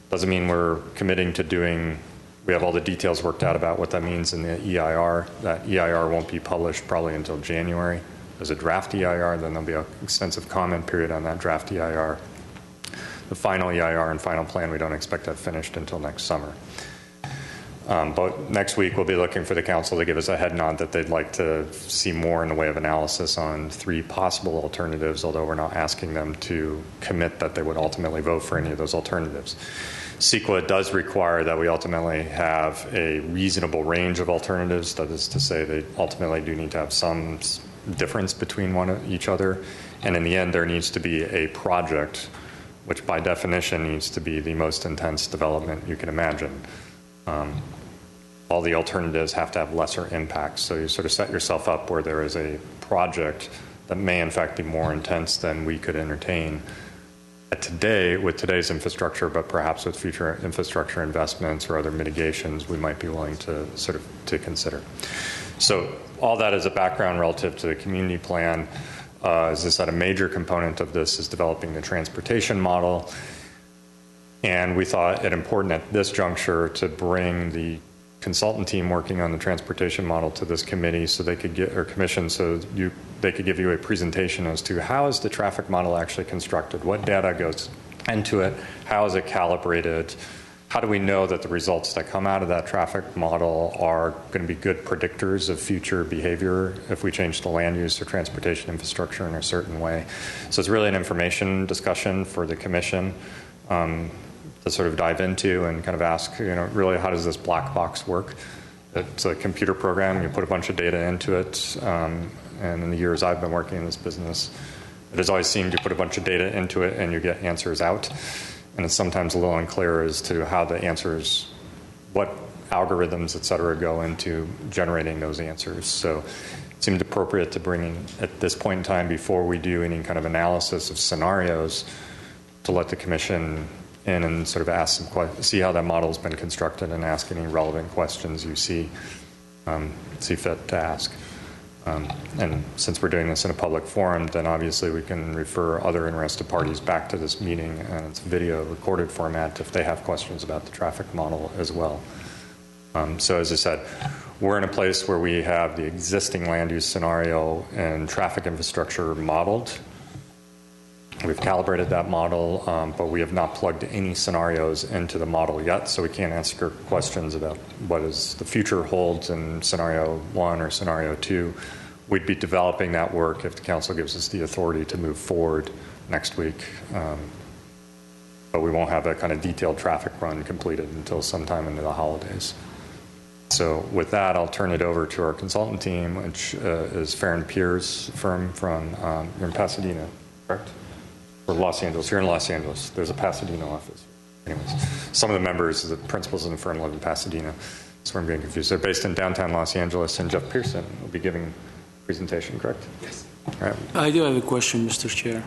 Doesn't mean we're committing to doing, we have all the details worked out about what that means in the EIR. That EIR won't be published probably until January as a draft EIR, then there'll be an extensive comment period on that draft EIR. The final EIR and final plan we don't expect to have finished until next summer. But next week we'll be looking for the council to give us a head nod that they'd like to see more in the way of analysis on three possible alternatives, although we're not asking them to commit that they would ultimately vote for any of those alternatives. CEQA does require that we ultimately have a reasonable range of alternatives. That is to say, they ultimately do need to have some difference between each other. And in the end, there needs to be a project which by definition needs to be the most intense development you can imagine. All the alternatives have to have lesser impacts. So you sort of set yourself up where there is a project that may in fact be more intense than we could entertain today with today's infrastructure, but perhaps with future infrastructure investments or other mitigations we might be willing to to consider. So all that as a background relative to the community plan. As I said, a major component of this is developing the transportation model. And we thought it important at this juncture to bring the consultant team working on the transportation model to this committee so they could get, or commission, so they could give you a presentation as to how is the traffic model actually constructed, what data goes into it, how is it calibrated, how do we know that the results that come out of that traffic model are going to be good predictors of future behavior if we change the land use or transportation infrastructure in a certain way. So it's really an information discussion for the commission to sort of dive into and kind of ask, really how does this black box work? It's a computer program. You put a bunch of data into it. And in the years I've been working in this business, it has always seemed you put a bunch of data into it and you get answers out. And it's sometimes a little unclear as to how the answers, what algorithms, et cetera, go into generating those answers. So it seemed appropriate to bring in, at this point in time, before we do any kind of analysis of scenarios, to let the commission in and sort of ask some questions, see how that model has been constructed, and ask any relevant questions you see fit to ask. And since we're doing this in a public forum, then obviously we can refer other interested parties back to this meeting, and it's video recorded format if they have questions about the traffic model as well. So as I said, we're in a place where we have the existing land use scenario and traffic infrastructure modeled. We've calibrated that model, but we have not plugged any scenarios into the model yet, so we can't answer questions about what is the future holds in scenario 1 or scenario 2. We'd be developing that work if the council gives us the authority to move forward next week. But we won't have a kind of detailed traffic run completed until sometime into the holidays. So with that, I'll turn it over to our consultant team, which is Farron Pierre's firm from you're in Pasadena, correct? Or Los Angeles. You're in Los Angeles. There's a Pasadena office. Anyways, some of the members, the principals in the firm live in Pasadena. That's where I'm getting confused. They're based in downtown Los Angeles, and Jeff Pearson will be giving a presentation, correct? Yes. All right. I do have a question, Mr. Chair.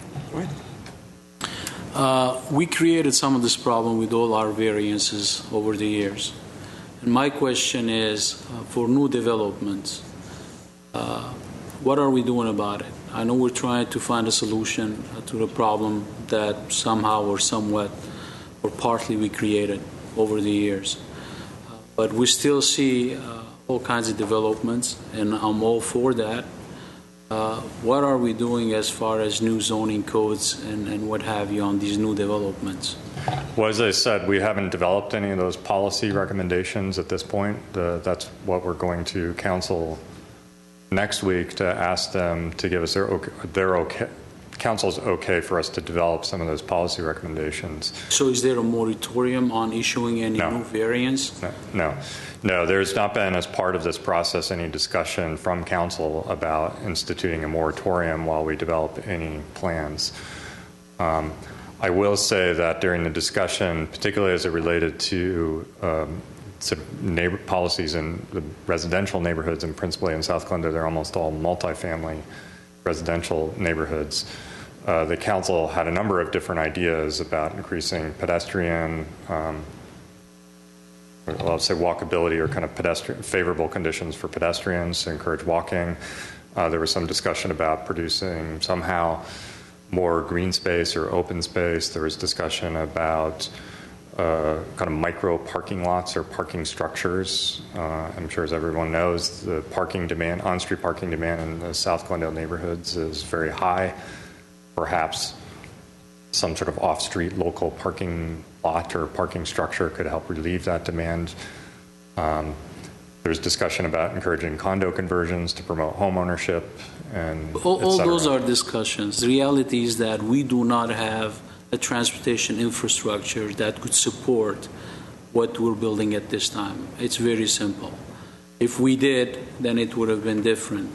We created some of this problem with all our variances over the years. And my question is, for new developments, what are we doing about it? I know we're trying to find a solution to the problem that somehow or somewhat or partly we created over the years. But we still see all kinds of developments, and I'm all for that. What are we doing as far as new zoning codes and what have you on these new developments? Well, as I said, we haven't developed any of those policy recommendations at this point. That's what we're going to council next week to ask them to give us their okay. Council's okay for us to develop some of those policy recommendations. So is there a moratorium on issuing any new variants? No. There's not been, as part of this process, any discussion from council about instituting a moratorium while we develop any plans. I will say that during the discussion, particularly as it related to sort of neighbor policies in the residential neighborhoods, and principally in South Glendale, they're almost all multifamily residential neighborhoods. The council had a number of different ideas about increasing pedestrian, I'll say walkability, or kind of pedestrian favorable conditions for pedestrians to encourage walking. There was some discussion about producing somehow more green space or open space. There was discussion about kind of micro parking lots or parking structures. I'm sure, as everyone knows, the parking demand, on-street parking demand in the South Glendale neighborhoods is very high. Perhaps some sort of off-street local parking lot or parking structure could help relieve that demand. There's discussion about encouraging condo conversions to promote home ownership, and all those are discussions. The reality is that we do not have a transportation infrastructure that could support what we're building at this time. It's very simple. If we did, then it would have been different.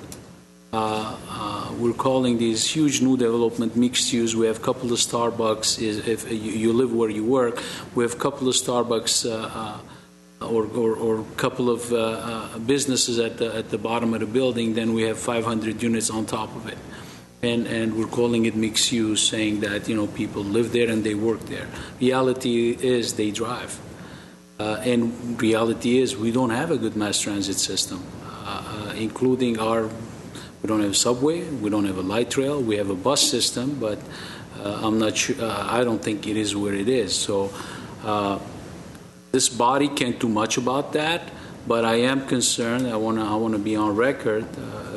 We're calling these huge new development mixed use. We have a couple of Starbucks. If you live where you work, we have a couple of Starbucks or a couple of businesses at the bottom of the building. Then we have 500 units on top of it. And we're calling it mixed use, saying that people live there and they work there. Reality is they drive, and reality is we don't have a good mass transit system, including we don't have a subway, we don't have a light rail, we have a bus system, but I'm not sure. I don't think it is where it is. So this body can't do much about that, but I am concerned. I want to be on record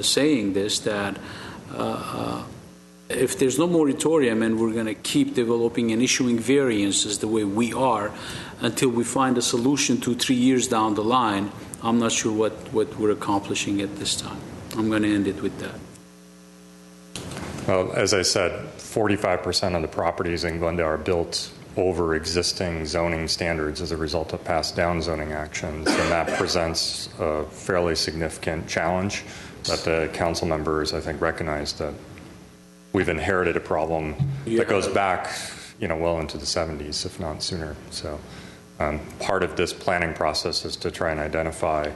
saying this, that. If there's no moratorium and we're going to keep developing and issuing variances the way we are until we find a solution 2-3 years down the line, I'm not sure what we're accomplishing at this time. I'm going to end it with that. Well, as I said, 45% of the properties in Glendale are built over existing zoning standards as a result of past down zoning actions, and that presents a fairly significant challenge that the council members, I think, recognize that we've inherited a problem that goes back, well into the 70s, if not sooner. So part of this planning process is to try and identify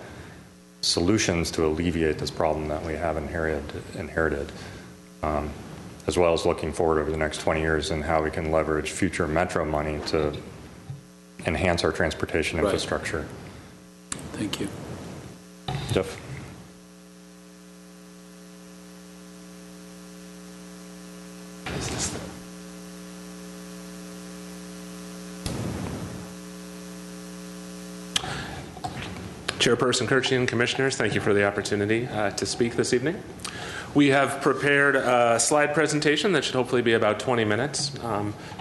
solutions to alleviate this problem that we have inherited, as well as looking forward over the next 20 years and how we can leverage future metro money to enhance our transportation infrastructure. Thank you. Jeff? Chairperson Kirchian and Commissioners, thank you for the opportunity to speak this evening. We have prepared a slide presentation that should hopefully be about 20 minutes.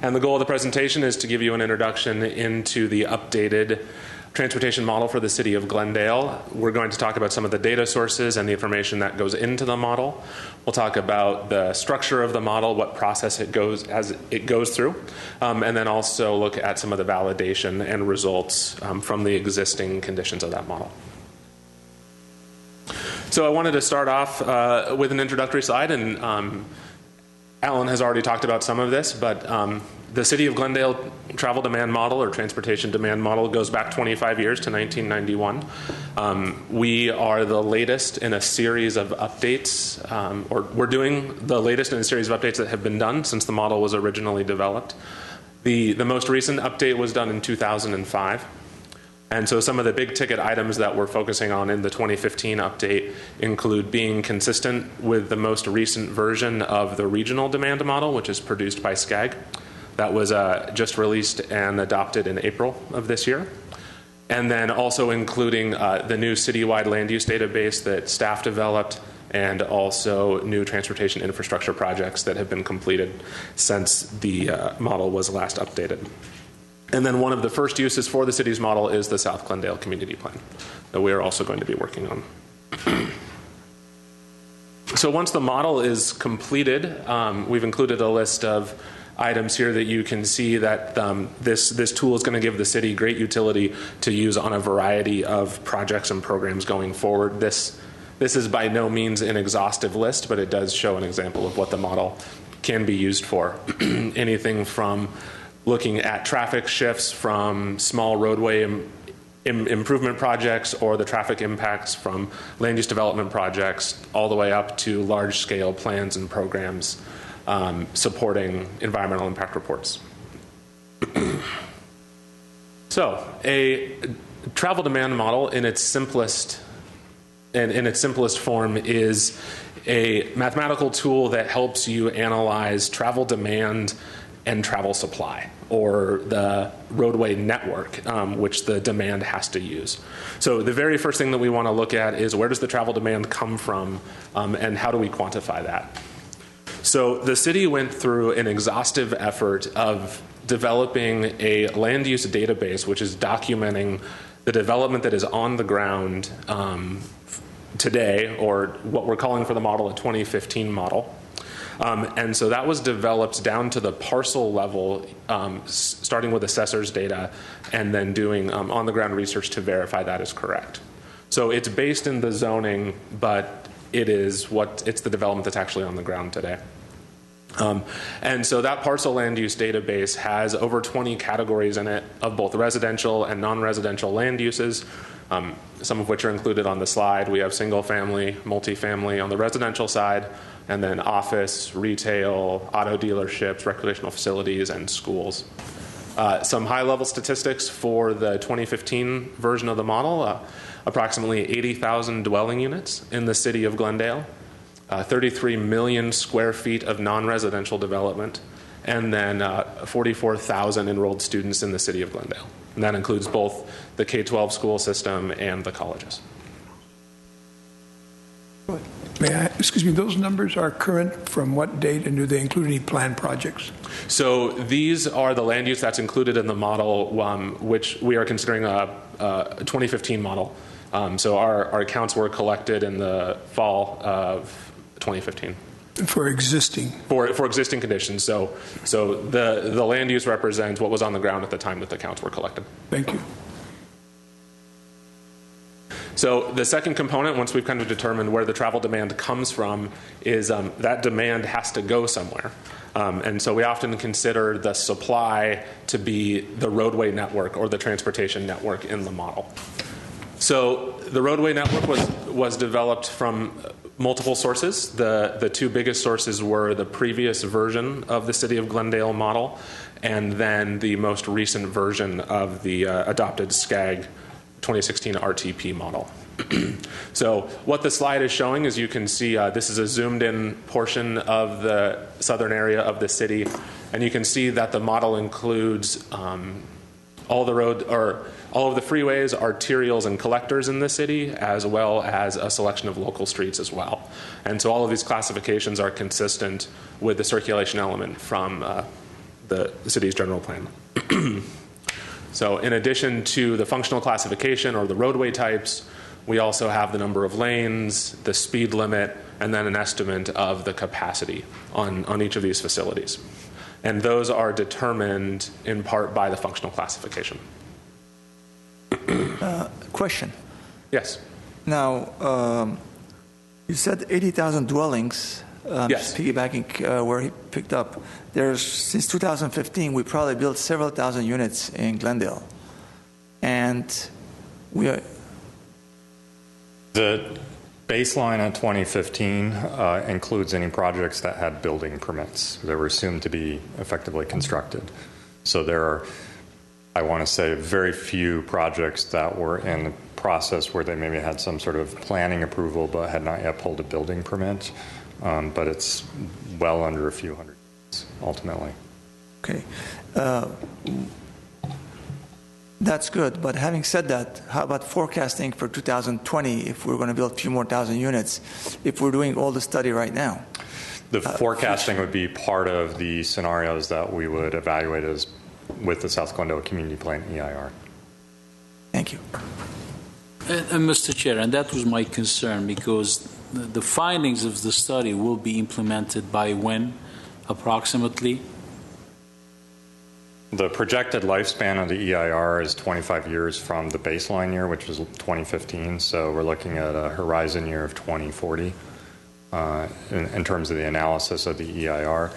And the goal of the presentation is to give you an introduction into the updated transportation model for the city of Glendale. We're going to talk about some of the data sources and the information that goes into the model. We'll talk about the structure of the model, what process it goes through, and then also look at some of the validation and results from the existing conditions of that model. So I wanted to start off with an introductory slide, and Alan has already talked about some of this, but the City of Glendale travel demand model or transportation demand model goes back 25 years to 1991. We are the latest in a series of updates, or we're doing the latest in a series of updates that have been done since the model was originally developed. The most recent update was done in 2005. And so some of the big ticket items that we're focusing on in the 2015 update include being consistent with the most recent version of the regional demand model, which is produced by SCAG. That was just released and adopted in April of this year. And then also including the new citywide land use database that staff developed, and also new transportation infrastructure projects that have been completed since the model was last updated. And then one of the first uses for the city's model is the South Glendale Community Plan that we are also going to be working on. So once the model is completed, we've included a list of items here that you can see that this tool is going to give the city great utility to use on a variety of projects and programs going forward. This is by no means an exhaustive list, but it does show an example of what the model can be used for. Anything from looking at traffic shifts from small roadway improvement projects or the traffic impacts from land use development projects, all the way up to large-scale plans and programs supporting environmental impact reports. So, a travel demand model in its simplest form is a mathematical tool that helps you analyze travel demand and travel supply, or the roadway network, which the demand has to use. So the very first thing that we want to look at is where does the travel demand come from, and how do we quantify that? So the city went through an exhaustive effort of developing a land use database, which is documenting the development that is on the ground today, or what we're calling for the model a 2015 model. And so that was developed down to the parcel level, starting with assessor's data and then doing on-the-ground research to verify that is correct. So it's based in the zoning, but it's the development that's actually on the ground today. And so that parcel land use database has over 20 categories in it of both residential and non-residential land uses, some of which are included on the slide. We have single family, multifamily on the residential side, and then office, retail, auto dealerships, recreational facilities, and schools. Some high-level statistics for the 2015 version of the model, approximately 80,000 dwelling units in the city of Glendale, 33 million square feet of non-residential development, and then 44,000 enrolled students in the city of Glendale. And that includes both the K-12 school system and the colleges. May I, excuse me, those numbers are current from what date, and do they include any planned projects? So these are the land use that's included in the model, which we are considering a 2015 model. So our accounts were collected in the fall of 2015. For existing? For existing conditions. So the land use represents what was on the ground at the time that the accounts were collected. Thank you. So the second component, once we've kind of determined where the travel demand comes from, is that demand has to go somewhere. And so we often consider the supply to be the roadway network or the transportation network in the model. So the roadway network was developed from multiple sources. The two biggest sources were the previous version of the City of Glendale model, and then the most recent version of the adopted SCAG 2016 RTP model. So what the slide is showing is, you can see this is a zoomed in portion of the southern area of the city, and you can see that the model includes all of the freeways, arterials, and collectors in the city, as well as a selection of local streets as well. And so all of these classifications are consistent with the circulation element from the city's general plan. So in addition to the functional classification or the roadway types, we also have the number of lanes, the speed limit, and then an estimate of the capacity on each of these facilities. And those are determined in part by the functional classification. Question. Yes. Now, You said 80,000 dwellings. Yes. Piggybacking where he picked up. Since 2015, we probably built several thousand units in Glendale. And The baseline in 2015 includes any projects that had building permits that were assumed to be effectively constructed. So there are, I want to say, very few projects that were in the process where they maybe had some sort of planning approval but had not yet pulled a building permit. But it's well under a few hundred ultimately. Okay. That's good. But having said that, how about forecasting for 2020 if we're going to build a few more thousand units, if we're doing all the study right now? The forecasting would be part of the scenarios that we would evaluate with the South Glendale Community Plan EIR. Thank you. And Mr. Chair, and that was my concern, because the findings of the study will be implemented by when, approximately? The projected lifespan of the EIR is 25 years from the baseline year, which was 2015. So we're looking at a horizon year of 2040 in terms of the analysis of the EIR.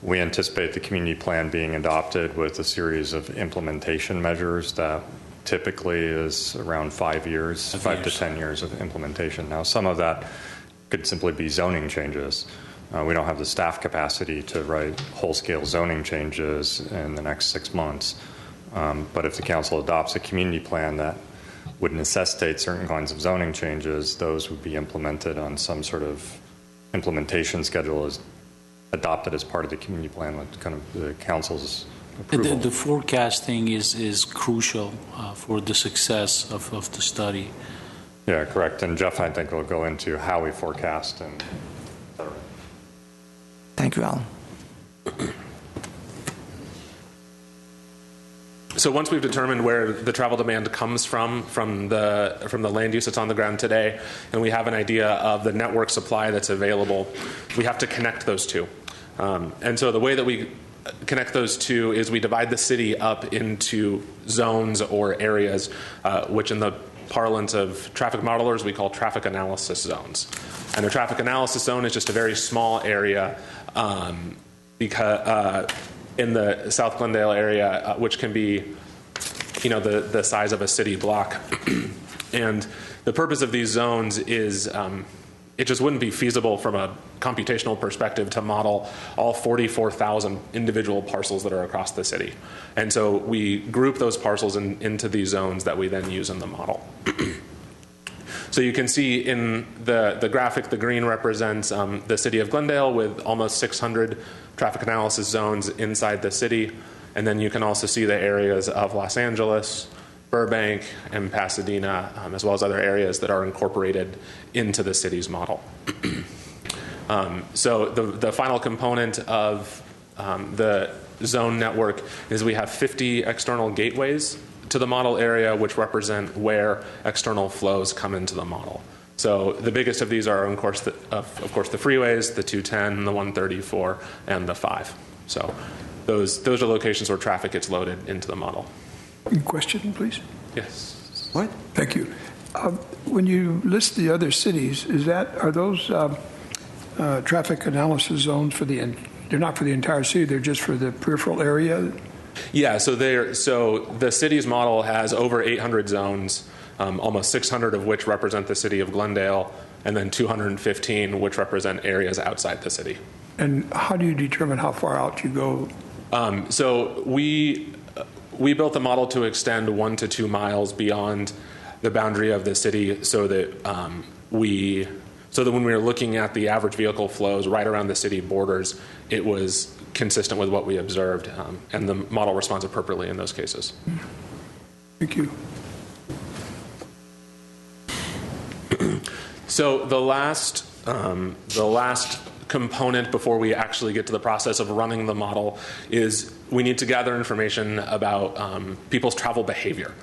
We anticipate the community plan being adopted with a series of implementation measures that typically is around 5 years, 5 to 10 years of implementation. Now, some of that could simply be zoning changes. We don't have the staff capacity to write whole-scale zoning changes in the next 6 months. But if the council adopts a community plan that would necessitate certain kinds of zoning changes, those would be implemented on some sort of implementation schedule as adopted as part of the community plan with kind of the council's approval. The forecasting is crucial for the success of the study. Yeah, correct. And Jeff, I think, will go into how we forecast and. Thank you, Alan. So once we've determined where the travel demand comes from the land use that's on the ground today, and we have an idea of the network supply that's available, we have to connect those two. And so the way that we connect those two is we divide the city up into zones or areas, which in the parlance of traffic modelers we call traffic analysis zones. And a traffic analysis zone is just a very small area because in the South Glendale area, which can be, the size of a city block. And the purpose of these zones is it just wouldn't be feasible from a computational perspective to model all 44,000 individual parcels that are across the city. And so we group those parcels into these zones that we then use in the model. So you can see in the graphic, the green represents the city of Glendale with almost 600 traffic analysis zones inside the city. And then you can also see the areas of Los Angeles, Burbank, and Pasadena, as well as other areas that are incorporated into the city's model. So the final component of the zone network is we have 50 external gateways to the model area, which represent where external flows come into the model. So the biggest of these are, of course, the freeways, the 210, the 134, and the 5. So those are locations where traffic gets loaded into the model. Question, please. Yes. What? Thank you. When you list the other cities, are those traffic analysis zones they're not for the entire city, they're just for the peripheral area? Yeah, so the city's model has over 800 zones, almost 600 of which represent the city of Glendale, and then 215 which represent areas outside the city. And how do you determine how far out you go? So we built the model to extend 1 to 2 miles beyond the boundary of the city, so that when we were looking at the average vehicle flows right around the city borders, it was consistent with what we observed, and the model responds appropriately in those cases. Thank you. So the last component before we actually get to the process of running the model is we need to gather information about people's travel behavior.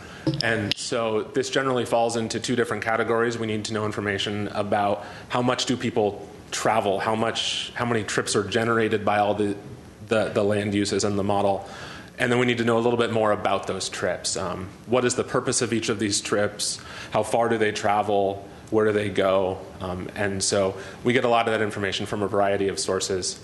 And so this generally falls into 2 different categories. We need to know information about how much do people travel, how many trips are generated by all the land uses in the model. And then we need to know a little bit more about those trips. What is the purpose of each of these trips? How far do they travel? where do they go, and so we get a lot of that information from a variety of sources.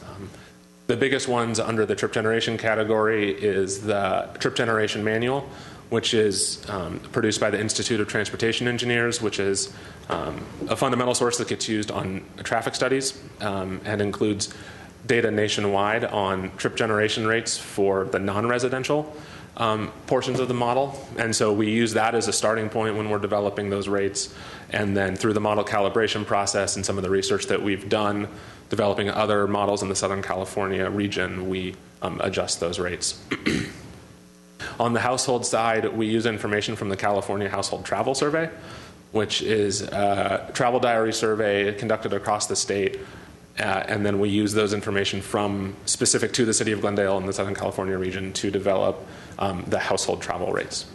The biggest ones under the trip generation category is the Trip Generation Manual, which is produced by the Institute of Transportation Engineers, which is a fundamental source that gets used on traffic studies and includes data nationwide on trip generation rates for the non-residential portions of the model. And so we use that as a starting point when we're developing those rates. And then through the model calibration process and some of the research that we've done developing other models in the Southern California region, we adjust those rates. On the household side, we use information from the California Household Travel Survey, which is a travel diary survey conducted across the state. And then we use those information from specific to the city of Glendale and the Southern California region to develop the household travel rates.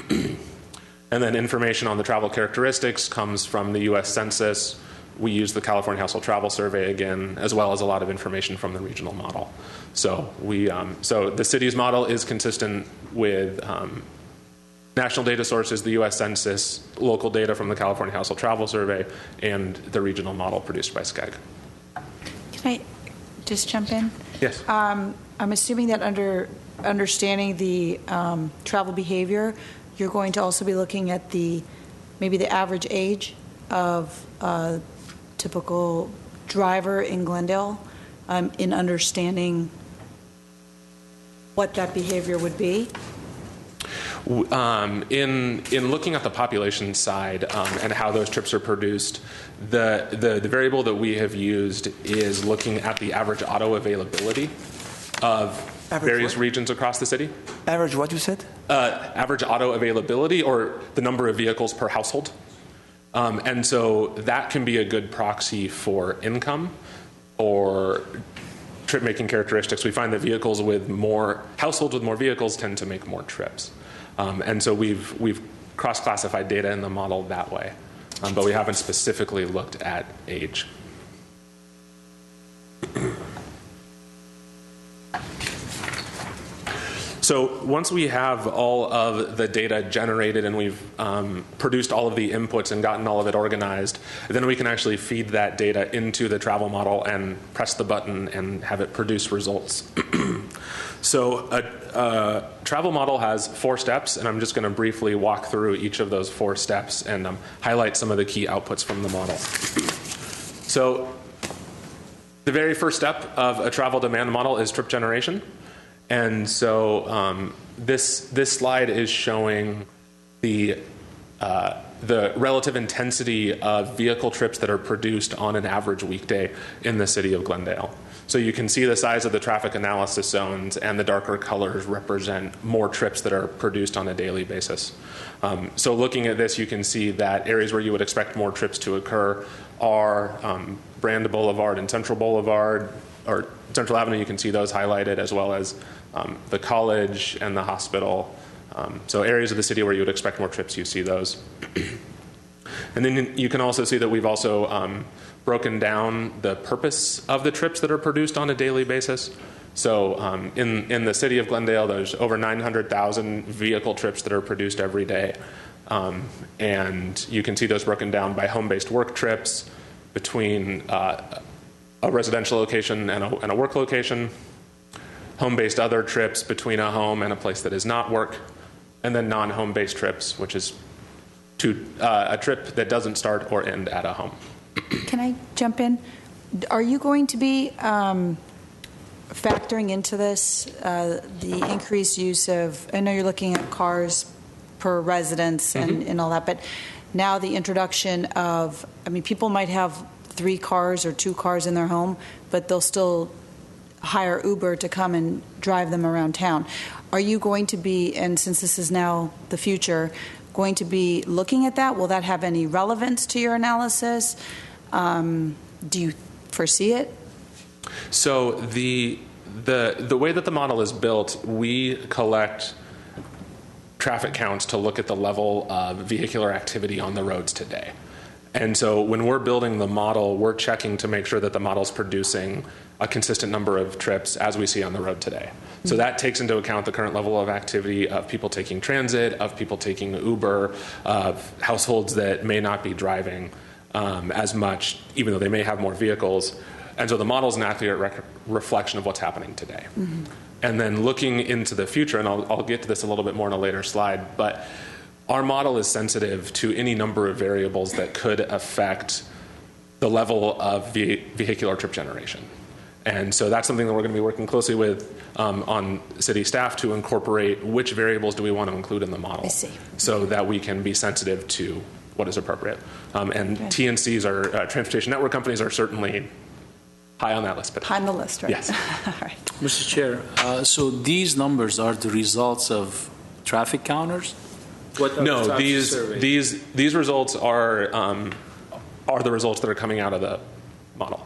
And then information on the travel characteristics comes from the U.S. Census. We use the California Household Travel Survey again, as well as a lot of information from the regional model. So so the city's model is consistent with national data sources, the U.S. Census, local data from the California Household Travel Survey, and the regional model produced by SCAG. Can I just jump in? Yes. I'm assuming that understanding the travel behavior, you're going to also be looking at maybe the average age of a typical driver in Glendale in understanding what that behavior would be? In looking at the population side and how those trips are produced, the variable that we have used is looking at the average auto availability of various regions across the city. Average what you said? Average auto availability, or the number of vehicles per household. And so that can be a good proxy for income or trip-making characteristics. We find that households with more vehicles tend to make more trips. And so we've cross-classified data in the model that way, but we haven't specifically looked at age. So once we have all of the data generated and we've produced all of the inputs and gotten all of it organized, then we can actually feed that data into the travel model and press the button and have it produce results. So a travel model has 4 steps, and I'm just going to briefly walk through each of those 4 steps and highlight some of the key outputs from the model. So the very first step of a travel demand model is trip generation. And so this slide is showing the relative intensity of vehicle trips that are produced on an average weekday in the city of Glendale. So you can see the size of the traffic analysis zones, and the darker colors represent more trips that are produced on a daily basis. So looking at this, you can see that areas where you would expect more trips to occur are Brand Boulevard and Central Boulevard, or Central Avenue. You can see those highlighted, as well as the college and the hospital. So areas of the city where you would expect more trips, you see those. And then you can also see that we've also broken down the purpose of the trips that are produced on a daily basis. So in the city of Glendale, there's over 900,000 vehicle trips that are produced every day. And you can see those broken down by home-based work trips between a residential location and a work location, home-based other trips between a home and a place that is not work, and then non-home-based trips, which is a trip that doesn't start or end at a home. Can I jump in? Are you going to be factoring into this the increased use of, I know you're looking at cars per residence and all that, but now the introduction of, people might have 3 cars or 2 cars in their home, but they'll still hire Uber to come and drive them around town. Are you going to be, and since this is now the future, going to be looking at that? Will that have any relevance to your analysis? Do you foresee it? So the way that the model is built, we collect traffic counts to look at the level of vehicular activity on the roads today. And so when we're building the model, we're checking to make sure that the model's producing a consistent number of trips as we see on the road today. So that takes into account the current level of activity of people taking transit, of people taking Uber, of households that may not be driving. as much, even though they may have more vehicles. And so the model is an accurate reflection of what's happening today. Mm-hmm. And then looking into the future, and I'll get to this a little bit more in a later slide, but our model is sensitive to any number of variables that could affect the level of vehicular trip generation. And so that's something that we're going to be working closely with on city staff to incorporate which variables do we want to include in the model, so that we can be sensitive to what is appropriate. And okay. TNCs, or transportation network companies, are certainly high on that list. But high on the list, right? Yes. All right. Mr. Chair, so these numbers are the results of traffic counters? No, these results are the results that are coming out of the model.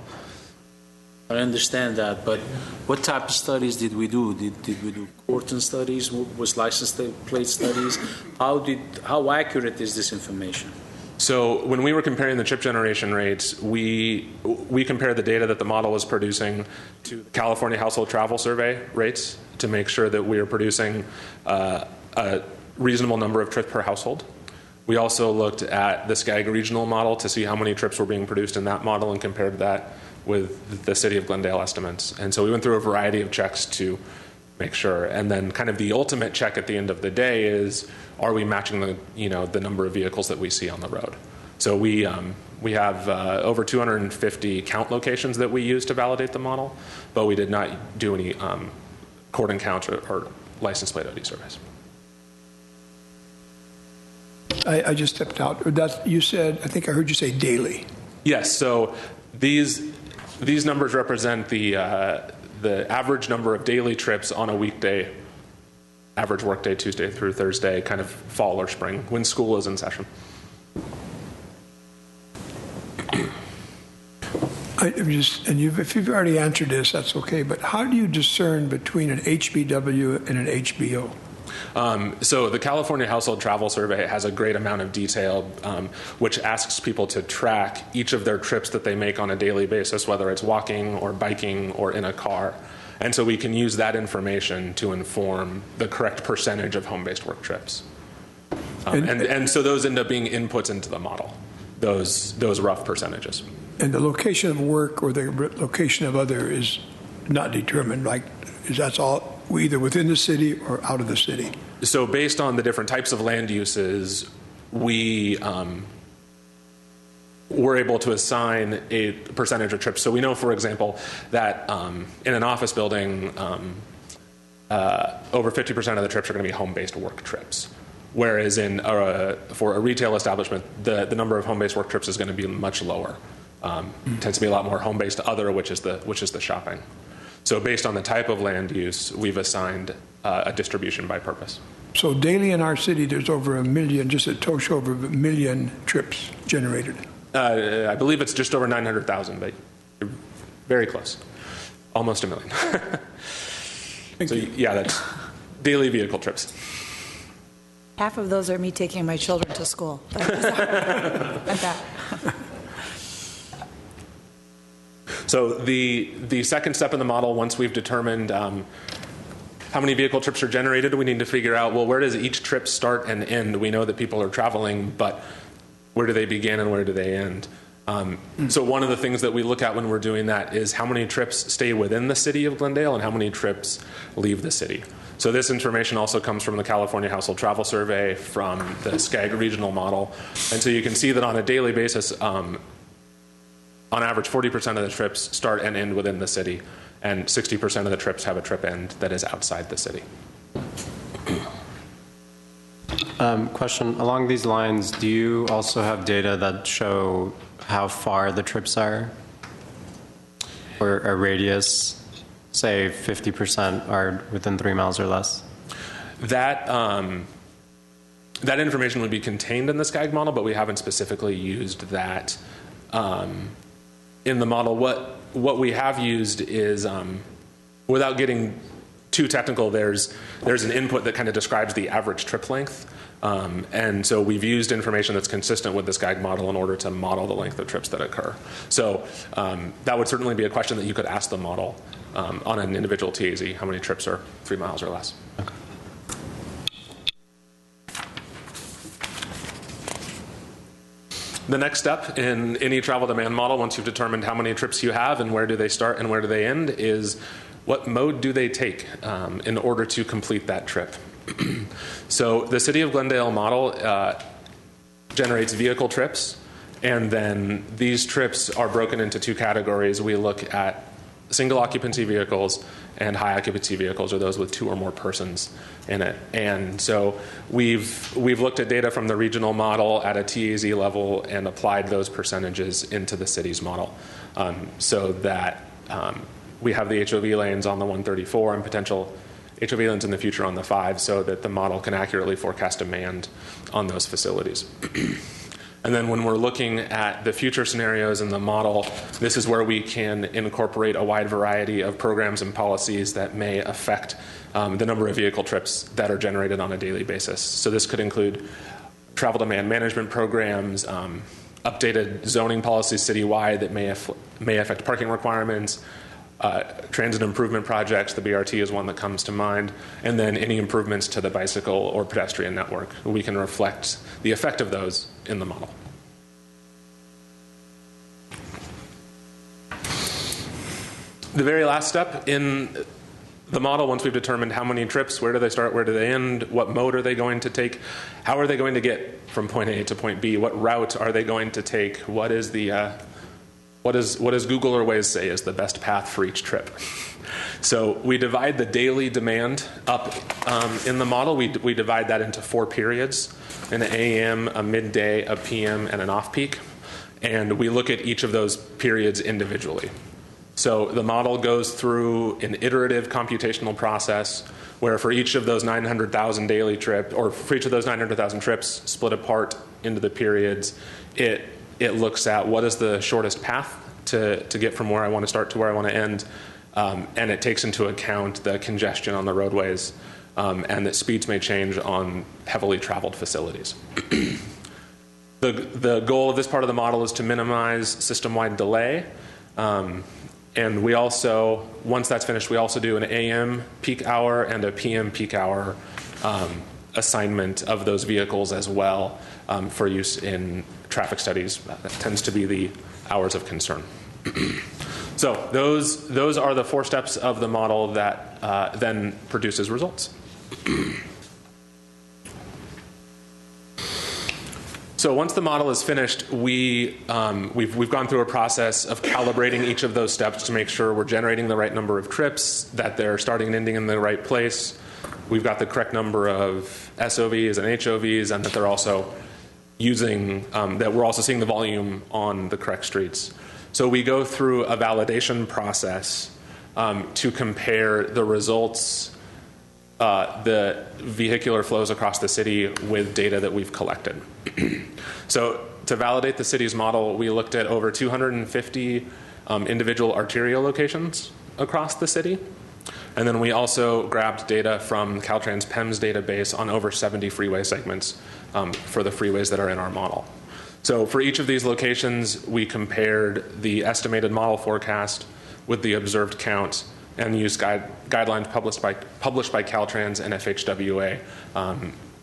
I understand that, but what type of studies did we do? Did we do Corton studies? Was license plate studies? How accurate is this information? So when we were comparing the trip generation rates, we compared the data that the model was producing to the California Household Travel Survey rates to make sure that we are producing a reasonable number of trips per household. We also looked at the SCAG regional model to see how many trips were being produced in that model and compared that with the city of Glendale estimates. And so we went through a variety of checks to make sure. And then kind of the ultimate check at the end of the day is, are we matching the number of vehicles that we see on the road? So we have over 250 count locations that we use to validate the model, but we did not do any cordon count or license plate OD surveys. I just stepped out. That you said, I think I heard you say daily. Yes. So these numbers represent the average number of daily trips on a weekday, average workday, Tuesday through Thursday, kind of fall or spring, when school is in session. If you've already answered this, that's okay, but how do you discern between an HBW and an HBO? So the California Household Travel Survey has a great amount of detail, which asks people to track each of their trips that they make on a daily basis, whether it's walking or biking or in a car. And so we can use that information to inform the correct percentage of home-based work trips. And so those end up being inputs into the model, those rough percentages. And the location of work or the location of other is not determined, like, is that's all either within the city or out of the city? So based on the different types of land uses, we're able to assign a percentage of trips. So we know, for example, that in an office building, over 50% of the trips are going to be home-based work trips. Whereas for a retail establishment, the number of home-based work trips is going to be much lower. Tends to be a lot more home-based other, which is the shopping. So based on the type of land use, we've assigned a distribution by purpose. So daily in our city, there's over 1 million, just a touch over 1 million trips generated. I believe it's just over 900,000, but you're very close. Almost 1 million. So yeah, that's daily vehicle trips. Half of those are me taking my children to school. So the second step in the model, once we've determined how many vehicle trips are generated, we need to figure out, well, where does each trip start and end? We know that people are traveling, but where do they begin and where do they end? So one of the things that we look at when we're doing that is how many trips stay within the city of Glendale and how many trips leave the city. So this information also comes from the California Household Travel Survey, from the SCAG regional model. And so you can see that on a daily basis, on average, 40% of the trips start and end within the city, and 60% of the trips have a trip end that is outside the city. Question along these lines, do you also have data that show how far the trips are? Or a radius, say 50% are within 3 miles or less? That information would be contained in the SCAG model, but we haven't specifically used that in the model. What we have used is, without getting too technical, there's an input that kind of describes the average trip length. And so we've used information that's consistent with the SCAG model in order to model the length of trips that occur. So that would certainly be a question that you could ask the model on an individual TAZ, how many trips are 3 miles or less. Okay. The next step in any travel demand model, once you've determined how many trips you have and where do they start and where do they end, is what mode do they take in order to complete that trip. So the City of Glendale model generates vehicle trips, and then these trips are broken into two categories. We look at single occupancy vehicles and high occupancy vehicles, or those with 2 or more persons in it. And so we've looked at data from the regional model at a TAZ level and applied those percentages into the city's model, so that we have the HOV lanes on the 134 and potential HOV lanes in the future on the 5, so that the model can accurately forecast demand on those facilities. And then when we're looking at the future scenarios in the model, this is where we can incorporate a wide variety of programs and policies that may affect the number of vehicle trips that are generated on a daily basis. So this could include travel demand management programs, updated zoning policies citywide that may affect parking requirements, transit improvement projects, the BRT is one that comes to mind, and then any improvements to the bicycle or pedestrian network. We can reflect the effect of those in the model. The very last step in the model, once we've determined how many trips, where do they start, where do they end, what mode are they going to take, how are they going to get from point A to point B, what route are they going to take, what is the what does Google or Waze say is the best path for each trip? So we divide the daily demand up in the model. We divide that into 4 periods: an AM, a midday, a PM, and an off-peak. And we look at each of those periods individually. So the model goes through an iterative computational process where for each of those 900,000 daily trips, or for each of those 900,000 trips split apart into the periods, it looks at what is the shortest path to get from where I want to start to where I want to end, and it takes into account the congestion on the roadways and that speeds may change on heavily traveled facilities. The goal of this part of the model is to minimize system-wide delay, and we also, once that's finished, we also do an AM peak hour and a PM peak hour assignment of those vehicles as well for use in traffic studies. That tends to be the hours of concern. So those are the 4 steps of the model that then produces results. So once the model is finished, we've gone through a process of calibrating each of those steps to make sure we're generating the right number of trips, that they're starting and ending in the right place. We've got the correct number of SOVs and HOVs, and that they're also using, that we're also seeing the volume on the correct streets. So we go through a validation process to compare the results, the vehicular flows across the city with data that we've collected. So to validate the city's model, we looked at over 250 individual arterial locations across the city. And then we also grabbed data from Caltrans PEMS database on over 70 freeway segments for the freeways that are in our model. So for each of these locations, we compared the estimated model forecast with the observed count and used guidelines published by Caltrans and FHWA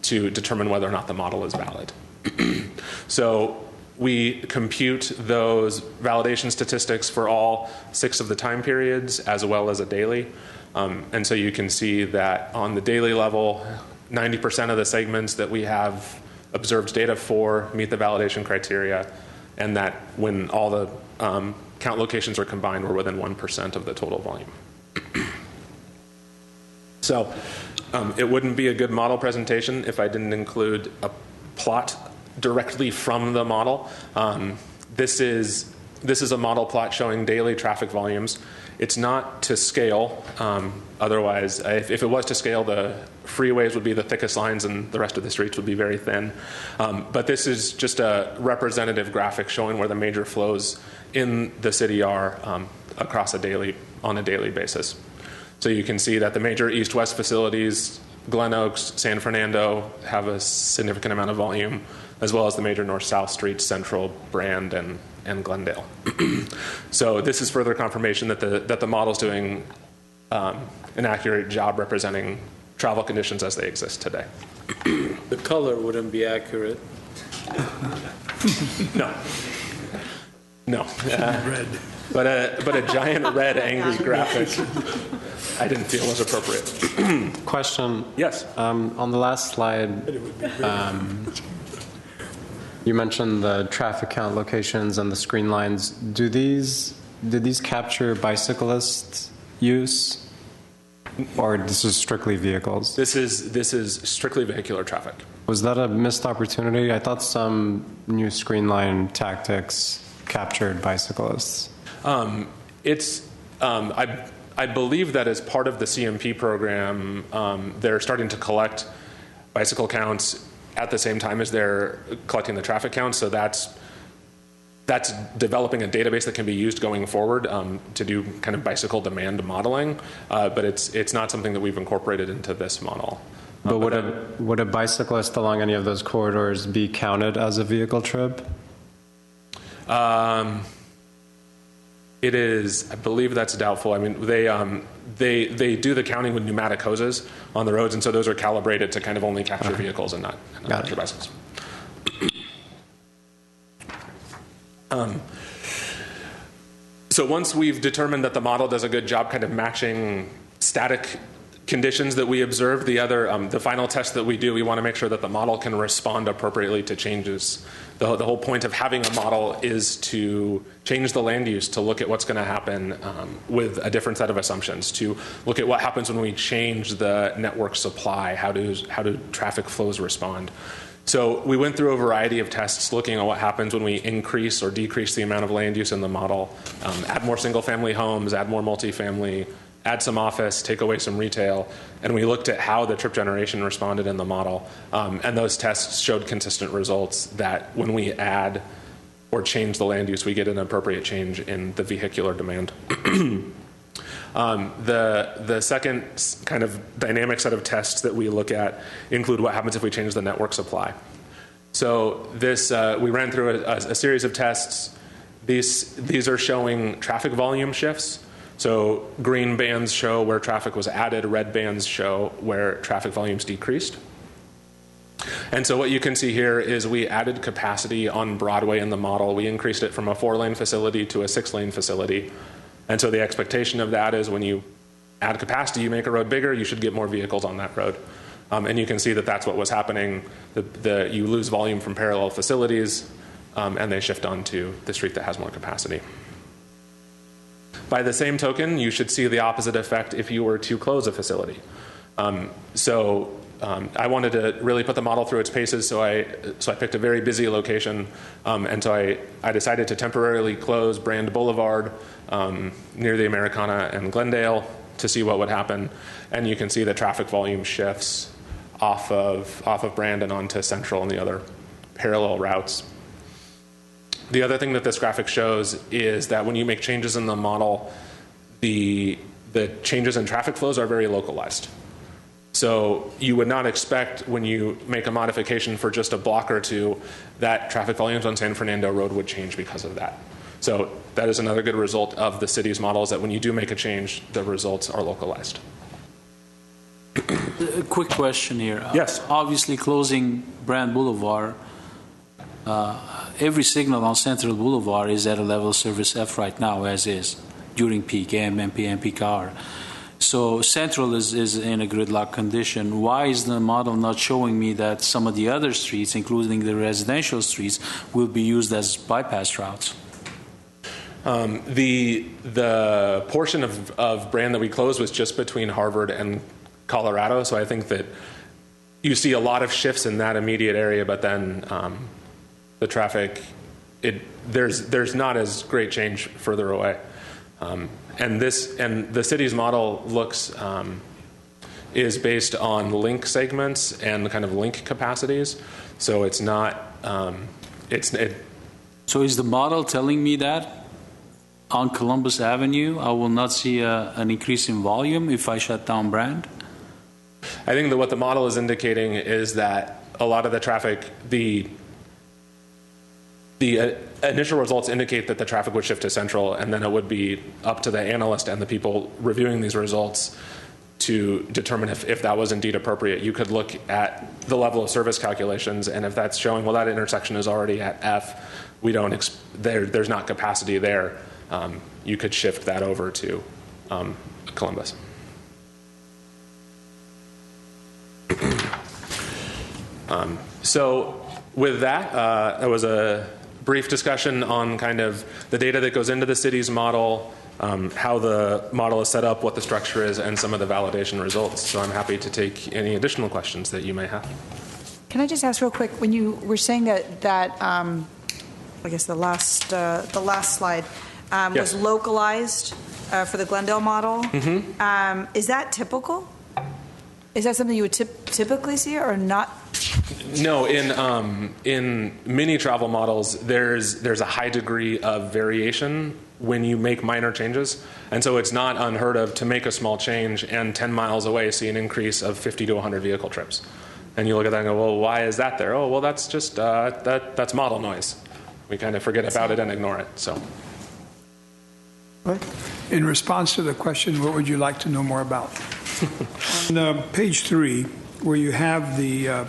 to determine whether or not the model is valid. So we compute those validation statistics for all 6 of the time periods as well as a daily. And so you can see that on the daily level, 90% of the segments that we have observed data for meet the validation criteria, and that when all the count locations are combined, we're within 1% of the total volume. So it wouldn't be a good model presentation if I didn't include a plot directly from the model. This is a model plot showing daily traffic volumes. It's not to scale. Otherwise, if it was to scale, the freeways would be the thickest lines and the rest of the streets would be very thin. But this is just a representative graphic showing where the major flows in the city are across on a daily basis. So you can see that the major east-west facilities, Glen Oaks, San Fernando, have a significant amount of volume, as well as the major north-south streets, Central, Brand, and Glendale. So this is further confirmation that the model's doing an accurate job representing travel conditions as they exist today. The color wouldn't be accurate. No. No. Red. But a giant red angry graphic I didn't feel was appropriate. Question. Yes. On the last slide, you mentioned the traffic count locations and the screen lines. Did these capture bicyclist use, or this is strictly vehicles? This is strictly vehicular traffic. Was that a missed opportunity? I thought some new screen line tactics captured bicyclists. I believe that as part of the CMP program, they're starting to collect bicycle counts at the same time as they're collecting the traffic counts. So that's developing a database that can be used going forward to do kind of bicycle demand modeling. But it's not something that we've incorporated into this model. But would a bicyclist along any of those corridors be counted as a vehicle trip? It is. I believe that's doubtful. I mean, they do the counting with pneumatic hoses on the roads, and so those are calibrated to kind of only capture vehicles and not capture bicycles. So once we've determined that the model does a good job kind of matching static conditions that we observe, the final test that we do, we want to make sure that the model can respond appropriately to changes. The whole point of having a model is to change the land use, to look at what's going to happen with a different set of assumptions, to look at what happens when we change the network supply, how do traffic flows respond. So we went through a variety of tests looking at what happens when we increase or decrease the amount of land use in the model, add more single-family homes, add more multifamily, add some office, take away some retail, and we looked at how the trip generation responded in the model. And those tests showed consistent results that when we add or change the land use, we get an appropriate change in the vehicular demand. The second kind of dynamic set of tests that we look at include what happens if we change the network supply. So this, we ran through a series of tests. These are showing traffic volume shifts. So green bands show where traffic was added, red bands show where traffic volumes decreased. And so what you can see here is we added capacity on Broadway in the model. We increased it from a 4-lane facility to a 6-lane facility. And so the expectation of that is when you add capacity, you make a road bigger, you should get more vehicles on that road. And you can see that that's what was happening. You lose volume from parallel facilities, and they shift onto the street that has more capacity. By the same token, you should see the opposite effect if you were to close a facility. I wanted to really put the model through its paces, so I picked a very busy location, and so I decided to temporarily close Brand Boulevard near the Americana and Glendale to see what would happen. And you can see the traffic volume shifts off of Brand and onto Central and the other parallel routes. The other thing that this graphic shows is that when you make changes in the model, the changes in traffic flows are very localized. So you would not expect when you make a modification for just a block or two that traffic volumes on San Fernando Road would change because of that. So that is another good result of the city's model, is that when you do make a change, the results are localized. A quick question here. Yes. Obviously, closing Brand Boulevard, every signal on Central Boulevard is at a level service F right now, as is, during peak, AM, PM, peak hour. So Central is in a gridlock condition. Why is the model not showing me that some of the other streets, including the residential streets, will be used as bypass routes? The portion of Brand that we closed was just between Harvard and Colorado, so I think that you see a lot of shifts in that immediate area, but then the traffic, there's not as great change further away. And the city's model is based on link segments and kind of link capacities, so it's not. So is the model telling me that on Columbus Avenue I will not see an increase in volume if I shut down Brand? I think that what the model is indicating is that a lot of the traffic, the initial results indicate that the traffic would shift to Central, and then it would be up to the analyst and the people reviewing these results to determine if that was indeed appropriate. You could look at the level of service calculations, and if that's showing, well, that intersection is already at F, there's not capacity there, you could shift that over to Columbus. So with that, that was a brief discussion on kind of the data that goes into the city's model, how the model is set up, what the structure is, and some of the validation results. So I'm happy to take any additional questions that you may have. Can I just ask real quick, when you were saying that I guess the last slide Yes. was localized for the Glendale model, is that typical? Is that something you would typically see or not? No, in many travel models, there's a high degree of variation when you make minor changes, and so it's not unheard of to make a small change and 10 miles away see an increase of 50 to 100 vehicle trips. And you look at that and go, well, why is that there? Oh, well, that's just that's model noise. We kind of forget about it and ignore it. So, In response to the question, what would you like to know more about? On page 3, where you have the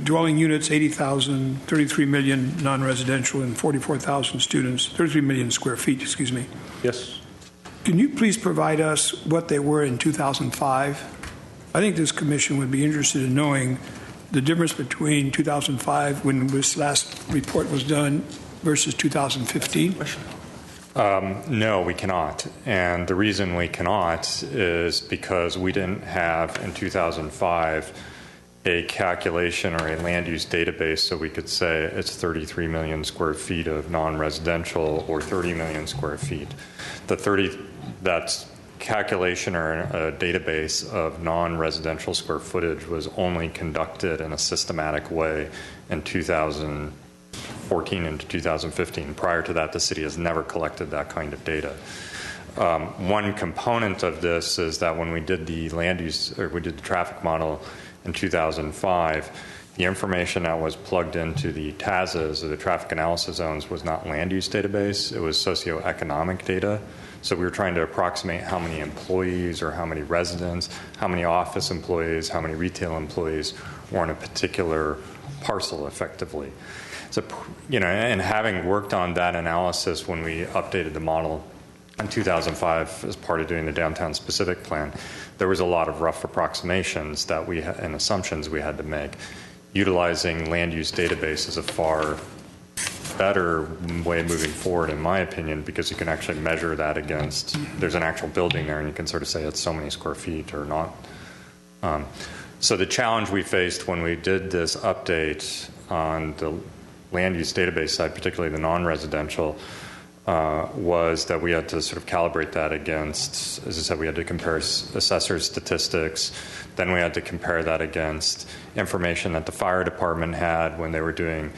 dwelling units, 80,000, 33 million non-residential, and 44,000 students, 33 million square feet, excuse me. yes. Can you please provide us what they were in 2005? I think this commission would be interested in knowing the difference between 2005, when this last report was done, versus 2015. No, we cannot. And the reason we cannot is because we didn't have in 2005 a calculation or a land use database so we could say it's 33 million square feet of non-residential or 30 million square feet. That's calculation or a database of non-residential square footage was only conducted in a systematic way in 2014 into 2015. Prior to that, the city has never collected that kind of data. One component of this is that when we did the traffic model in 2005, the information that was plugged into the TAZs, or the traffic analysis zones, was not land use database, it was socioeconomic data. So we were trying to approximate how many employees or how many residents, how many office employees, how many retail employees were on a particular parcel effectively. So, and having worked on that analysis when we updated the model in 2005 as part of doing the downtown specific plan, there was a lot of rough approximations that and assumptions we had to make. Utilizing land use database is a far better way moving forward, in my opinion, because you can actually measure that against, there's an actual building there and you can sort of say it's so many square feet or not. So the challenge we faced when we did this update on the land use database side, particularly the non-residential, was that we had to sort of calibrate that against, as I said, we had to compare assessor statistics. Then we had to compare that against information that the fire department had when they were doing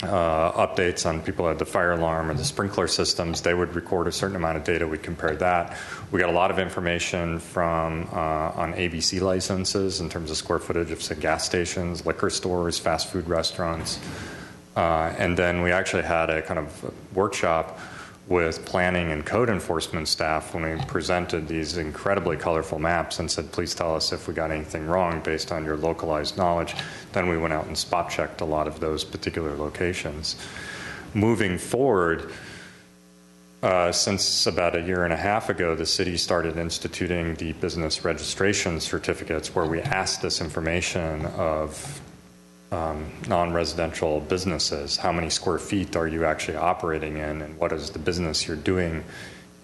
updates on people who had the fire alarm or the sprinkler systems. They would record a certain amount of data. We compared that. We got a lot of information from on ABC licenses in terms of square footage of, say, gas stations, liquor stores, fast food restaurants. And then we actually had a kind of workshop with planning and code enforcement staff when we presented these incredibly colorful maps and said, please tell us if we got anything wrong based on your localized knowledge. Then we went out and spot checked a lot of those particular locations. Moving forward, since about a year and a half ago, the city started instituting the business registration certificates where we asked this information of non-residential businesses. How many square feet are you actually operating in, and what is the business you're doing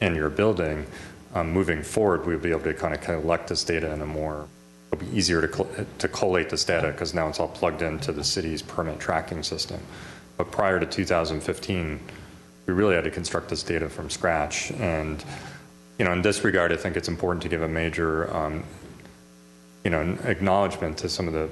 in your building? Moving forward, we'll be able to kind of collect this data in a more, it'll be easier to collate this data because now it's all plugged into the city's permit tracking system. But prior to 2015, we really had to construct this data from scratch. And, in this regard, I think it's important to give a major, acknowledgement to some of the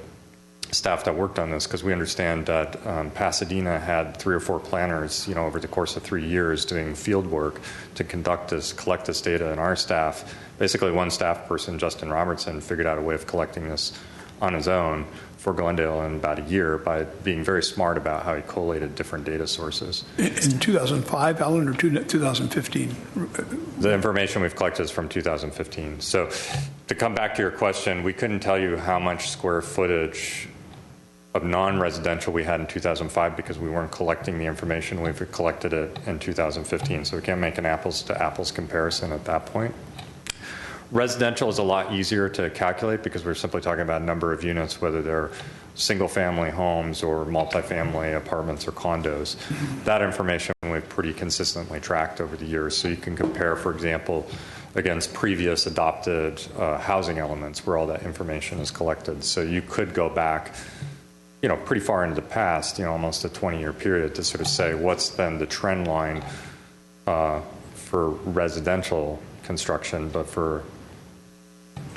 staff that worked on this, because we understand that Pasadena had 3 or 4 planners, over the course of 3 years doing field work to collect this data, and our staff, basically one staff person, Justin Robertson, figured out a way of collecting this on his own for Glendale in about a year by being very smart about how he collated different data sources. In 2005, Alan, or 2015? The information we've collected is from 2015. So to come back to your question, we couldn't tell you how much square footage of non-residential we had in 2005 because we weren't collecting the information. We've collected it in 2015, so we can't make an apples-to-apples comparison at that point. Residential is a lot easier to calculate because we're simply talking about number of units, whether they're single-family homes or multifamily apartments or condos. That information we've pretty consistently tracked over the years, so you can compare, for example, against previous adopted housing elements where all that information is collected. So you could go back, pretty far into the past, almost a 20-year period to sort of say what's then the trend line for residential construction, but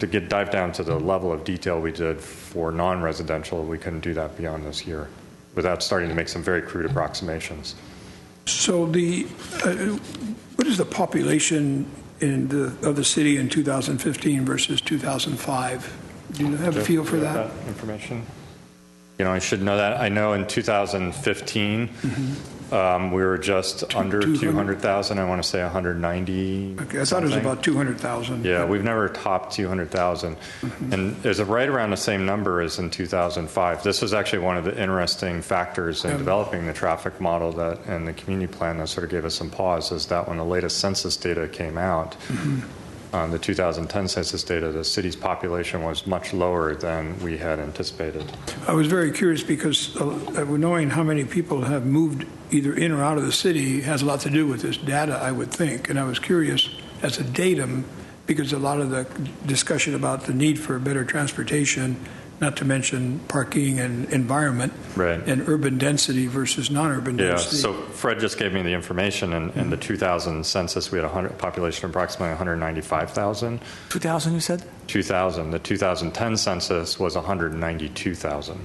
to dive down to the level of detail we did for non-residential, we couldn't do that beyond this year without starting to make some very crude approximations. So what is the population of the city in 2015 versus 2005? Do you have a feel for that? Information? I should know that. I know in 2015, we were just under 200,000. I want to say 190. Okay, I thought it was about 200,000. Yeah, we've never topped 200,000. And there's right around the same number as in 2005. This was actually one of the interesting factors in developing the traffic model and the community plan that sort of gave us some pause, is that when the latest census data came out, the 2010 census data, the city's population was much lower than we had anticipated. I was very curious because knowing how many people have moved either in or out of the city has a lot to do with this data, I would think. And I was curious as a datum, because a lot of the discussion about the need for better transportation, not to mention parking and environment, right, and urban density versus non-urban density. Yeah, so Fred just gave me the information. In the 2000 census, we had a population of approximately 195,000. 2,000, you said? 2,000. The 2010 census was 192,000,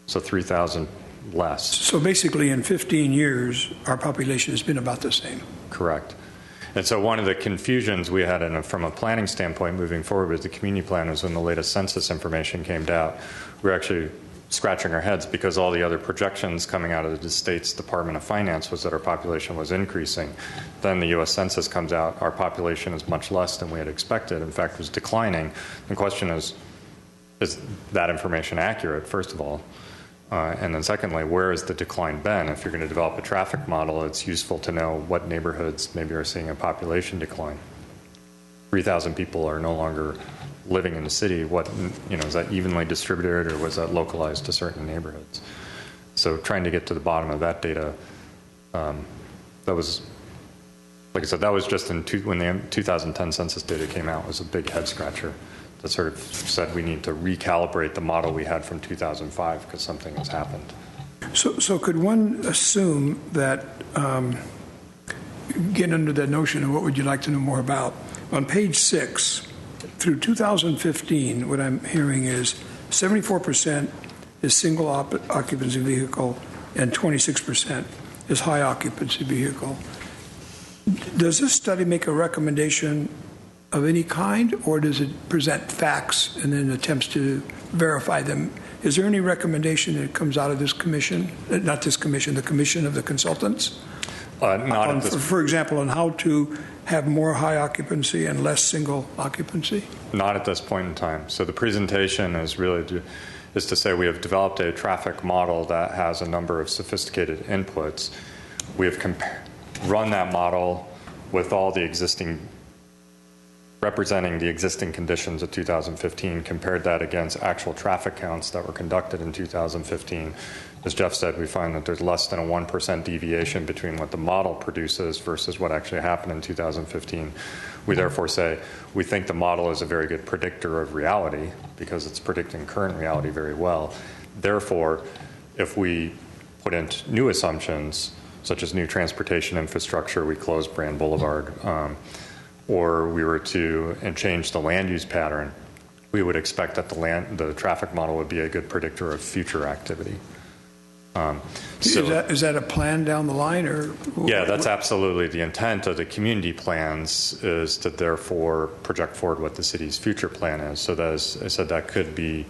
so 3,000 less. So basically in 15 years, our population has been about the same. Correct. And so one of the confusions we had from a planning standpoint moving forward with the community plan was when the latest census information came out, we were actually scratching our heads because all the other projections coming out of the state's Department of Finance was that our population was increasing. Then the U.S. Census comes out, our population is much less than we had expected. In fact, it was declining. The question is that information accurate, first of all? And then secondly, where has the decline been? If you're going to develop a traffic model, it's useful to know what neighborhoods maybe are seeing a population decline. 3,000 people are no longer living in the city. Is that evenly distributed or was that localized to certain neighborhoods? So trying to get to the bottom of that data, that was, like I said, that was just when the 2010 census data came out, was a big head scratcher. That sort of said we need to recalibrate the model we had from 2005 because something has happened. So could one assume that, get under that notion of what would you like to know more about, on page 6, through 2015, what I'm hearing is 74% is single occupancy vehicle and 26% is high occupancy vehicle. Does this study make a recommendation of any kind, or does it present facts and then attempts to verify them? Is there any recommendation that comes out of this commission, not this commission, the commission of the consultants? For example, on how to have more high occupancy and less single occupancy? Not at this point in time. So the presentation is to say we have developed a traffic model that has a number of sophisticated inputs. We have run that model with all the representing the existing conditions of 2015, compared that against actual traffic counts that were conducted in 2015. As Jeff said, we find that there's less than a 1% deviation between what the model produces versus what actually happened in 2015. We therefore say we think the model is a very good predictor of reality because it's predicting current reality very well. Therefore, if we put in new assumptions, such as new transportation infrastructure, we close Brand Boulevard, or we were to change the land use pattern, we would expect that the traffic model would be a good predictor of future activity. Is that a plan down the line, or? Yeah, that's absolutely the intent of the community plans, is to therefore project forward what the city's future plan is. So that, as I said, that could be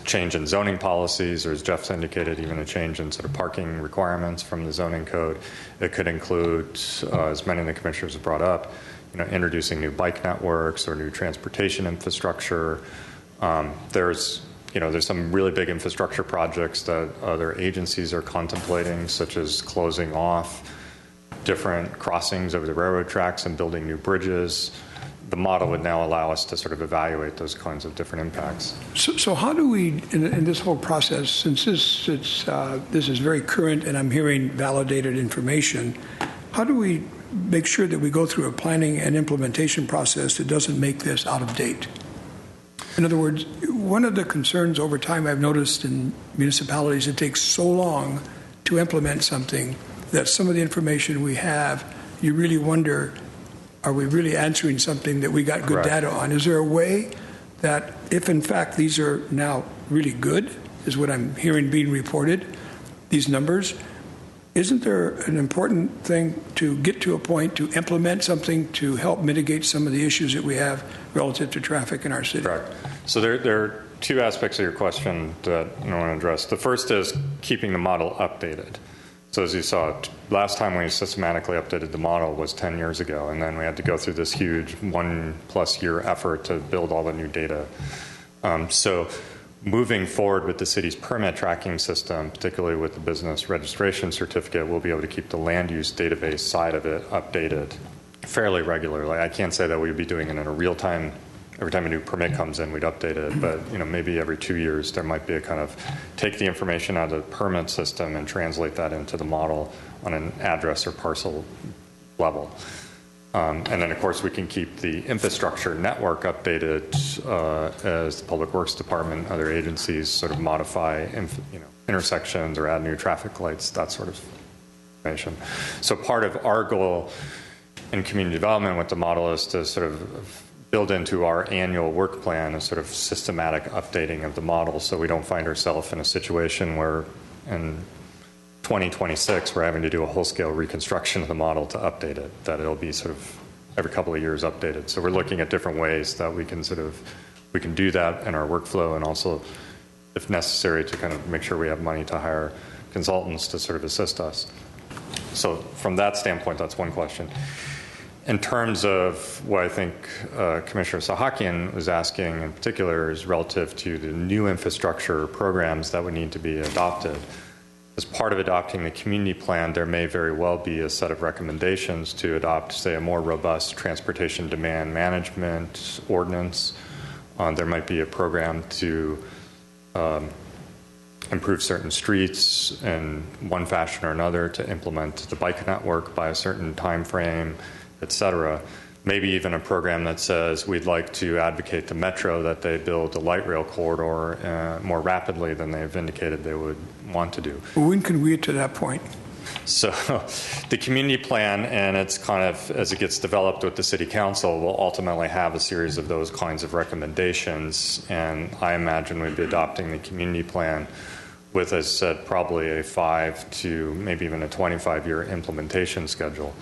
change in zoning policies, or as Jeff's indicated, even a change in sort of parking requirements from the zoning code. It could include, as many of the commissioners have brought up, introducing new bike networks or new transportation infrastructure. There's some really big infrastructure projects that other agencies are contemplating, such as closing off different crossings over the railroad tracks and building new bridges. The model would now allow us to sort of evaluate those kinds of different impacts. So how do we, in this whole process, since this is very current and I'm hearing validated information, how do we make sure that we go through a planning and implementation process that doesn't make this out of date? In other words, one of the concerns over time I've noticed in municipalities, it takes so long to implement something that some of the information we have, you really wonder, are we really answering something that we got good Correct. data on? Is there a way that if in fact these are now really good, is what I'm hearing being reported, these numbers, isn't there an important thing to get to a point to implement something to help mitigate some of the issues that we have relative to traffic in our city? Correct. So there are two aspects of your question that I want to address. The first is keeping the model updated. So as you saw, last time we systematically updated the model was 10 years ago, and then we had to go through this huge 1+ year effort to build all the new data. So moving forward with the city's permit tracking system, particularly with the business registration certificate, we'll be able to keep the land use database side of it updated fairly regularly. I can't say that we'd be doing it in a real time. Every time a new permit comes in, we'd update it, but maybe every 2 years there might be a kind of take the information out of the permit system and translate that into the model on an address or parcel level. And then, of course, we can keep the infrastructure network updated as the Public Works Department and other agencies sort of modify intersections or add new traffic lights, that sort of information. So part of our goal in community development with the model is to sort of build into our annual work plan a sort of systematic updating of the model, so we don't find ourselves in a situation where in 2026 we're having to do a whole-scale reconstruction of the model to update it, that it'll be sort of every couple of years updated. So we're looking at different ways that we can do that in our workflow, and also, if necessary, to kind of make sure we have money to hire consultants to sort of assist us. So from that standpoint, that's one question. In terms of what I think Commissioner Sahakian was asking in particular is relative to the new infrastructure programs that would need to be adopted. As part of adopting the community plan, there may very well be a set of recommendations to adopt, say, a more robust transportation demand management ordinance. There might be a program to improve certain streets in one fashion or another, to implement the bike network by a certain time frame, et cetera. Maybe even a program that says we'd like to advocate the metro that they build a light rail corridor more rapidly than they've indicated they would want to do. When can we get to that point? So the community plan, and it's kind of, as it gets developed with the city council, will ultimately have a series of those kinds of recommendations. And I imagine we'd be adopting the community plan with, as I said, probably a 5 to maybe even a 25-year implementation schedule.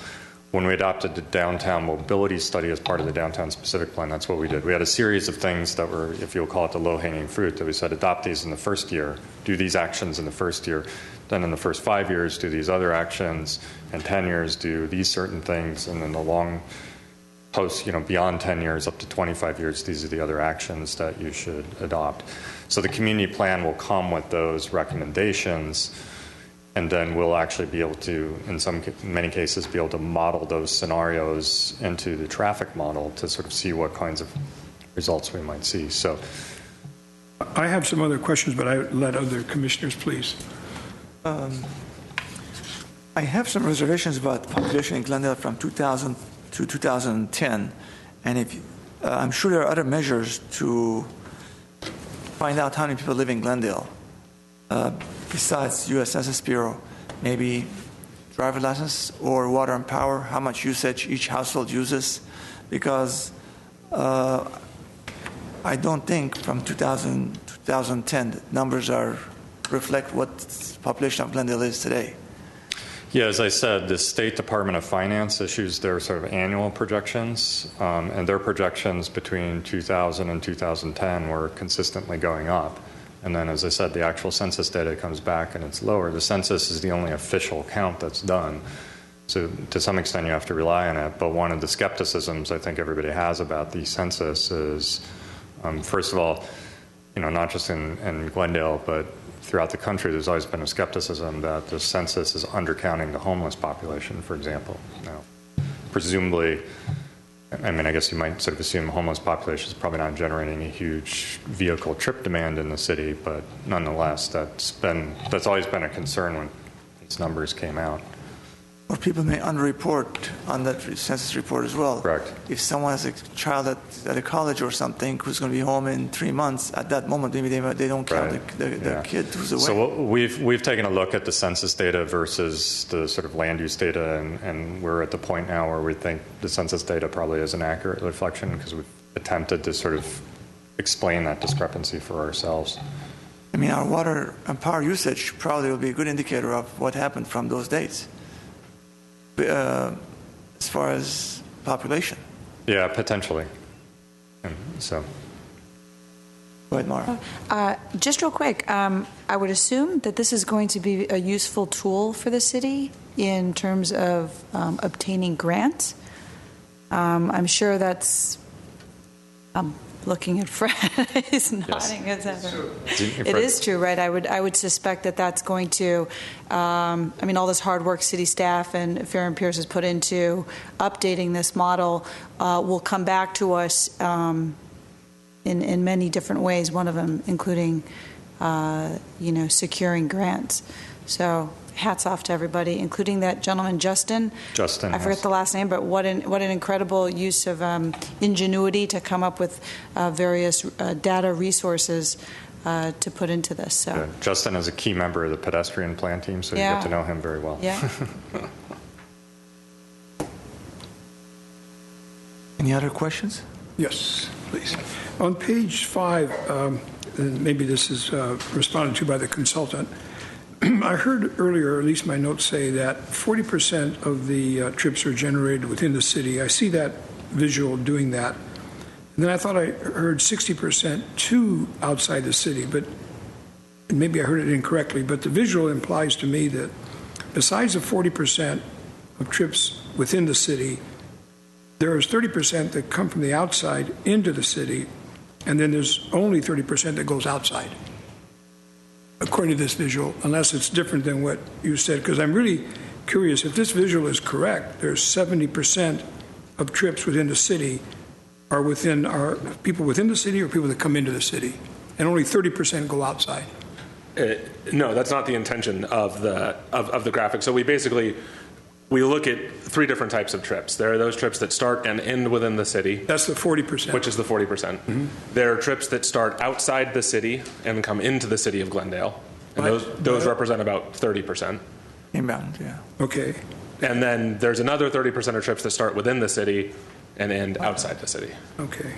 When we adopted the downtown mobility study as part of the downtown specific plan, that's what we did. We had a series of things that were, if you'll call it the low-hanging fruit, that we said adopt these in the first year, do these actions in the first year, then in the first 5 years do these other actions, and 10 years do these certain things, and then the long post, beyond 10 years up to 25 years, these are the other actions that you should adopt. So the community plan will come with those recommendations, and then we'll actually be able to, in many cases, be able to model those scenarios into the traffic model to sort of see what kinds of results we might see. So I have some other questions, but I let other commissioners, please. I have some reservations about the population in Glendale from 2000 to 2010, and I'm sure there are other measures to find out how many people live in Glendale. Besides U.S. Census Bureau, maybe driver license or water and power, how much usage each household uses, because I don't think from 2000 to 2010 numbers reflect what the population of Glendale is today. Yeah, as I said, the State Department of Finance issues their sort of annual projections, and their projections between 2000 and 2010 were consistently going up. And then, as I said, the actual census data comes back and it's lower. The census is the only official count that's done. So to some extent, you have to rely on it. But one of the skepticisms I think everybody has about the census is, first of all, not just in Glendale, but throughout the country, there's always been a skepticism that the census is undercounting the homeless population, for example. Now, presumably, I guess you might sort of assume the homeless population is probably not generating a huge vehicle trip demand in the city, but nonetheless, that's always been a concern when these numbers came out. Or people may underreport on that census report as well. Correct. If someone has a child at a college or something who's going to be home in 3 months, at that moment maybe they don't count the kid who's away. So we've taken a look at the census data versus the sort of land use data, and we're at the point now where we think the census data probably is an accurate reflection because we've attempted to sort of explain that discrepancy for ourselves. I mean, our water and power usage probably will be a good indicator of what happened from those dates. As far as population. Yeah, potentially. And so. Go ahead, Mara. Just real quick, I would assume that this is going to be a useful tool for the city in terms of obtaining grants. I'm sure that's. I'm looking at Fred. He's nodding his head. It is true, right? I would suspect that that's going to. All this hard work city staff and Fair and Pierce has put into updating this model will come back to us in many different ways. One of them including, securing grants. So hats off to everybody, including that gentleman, Justin. I forget the last name, but what an incredible use of ingenuity to come up with various data resources to put into this. So yeah, Justin is a key member of the pedestrian plan team, so you get to know him very well. Yeah. Any other questions? Yes, please. On page 5, and maybe this is responded to by the consultant, I heard earlier, or at least my notes say, that 40% of the trips are generated within the city. I see that visual doing that. And then I thought I heard 60% to outside the city, but maybe I heard it incorrectly. But the visual implies to me that besides the 40% of trips within the city, there is 30% that come from the outside into the city, and then there's only 30% that goes outside, according to this visual, unless it's different than what you said. Because I'm really curious, if this visual is correct, there's 70% of trips within the city are within our people within the city or people that come into the city, and only 30% go outside. No, that's not the intention of the graphic. So we look at 3 different types of trips. There are those trips that start and end within the city. That's the 40%. Which is the 40%. Mm-hmm. There are trips that start outside the city and come into the city of Glendale. And those represent about 30%. Inbound, yeah. Okay. And then there's another 30% of trips that start within the city and end outside the city. Okay.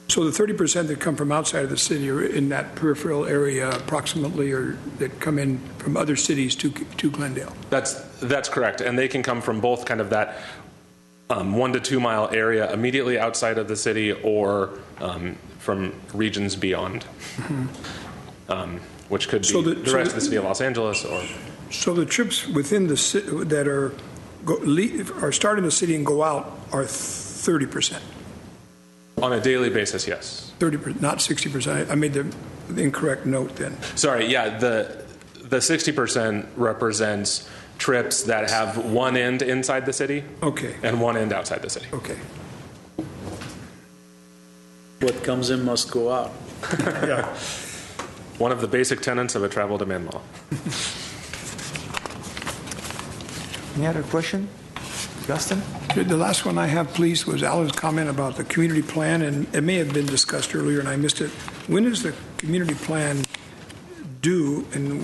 So the 30% that come from outside of the city are in that peripheral area approximately, or that come in from other cities to Glendale? That's correct. And they can come from both kind of that 1 to 2 mile area immediately outside of the city, or from regions beyond, which could be the rest of the city of Los Angeles. So the trips within the city that are start in the city and go out are 30%? On a daily basis, yes. 30%, not 60%. I made the incorrect note then. Sorry, yeah, the 60% represents trips that have one end inside the city, okay, and one end outside the city. Okay. What comes in must go out. Yeah. One of the basic tenets of a travel demand law. Any other question? Justin? The last one I have, please, was Alan's comment about the community plan, and it may have been discussed earlier and I missed it. When is the community plan due, and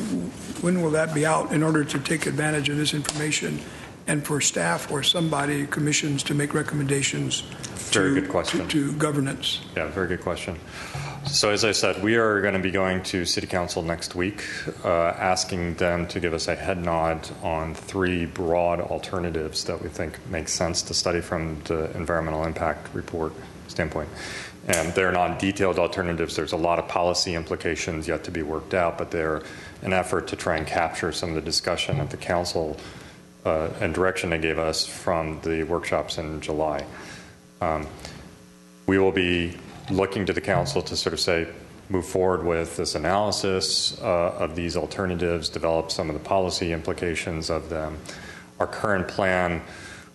when will that be out in order to take advantage of this information and for staff or somebody, commissions, to make recommendations Very good question. to governance? Yeah, very good question. So as I said, we are going to be going to City Council next week, asking them to give us a head nod on 3 broad alternatives that we think make sense to study from the environmental impact report standpoint. And they're non-detailed alternatives. There's a lot of policy implications yet to be worked out, but they're an effort to try and capture some of the discussion at the council and direction they gave us from the workshops in July. We will be looking to the council to sort of say, move forward with this analysis of these alternatives, develop some of the policy implications of them. Our current plan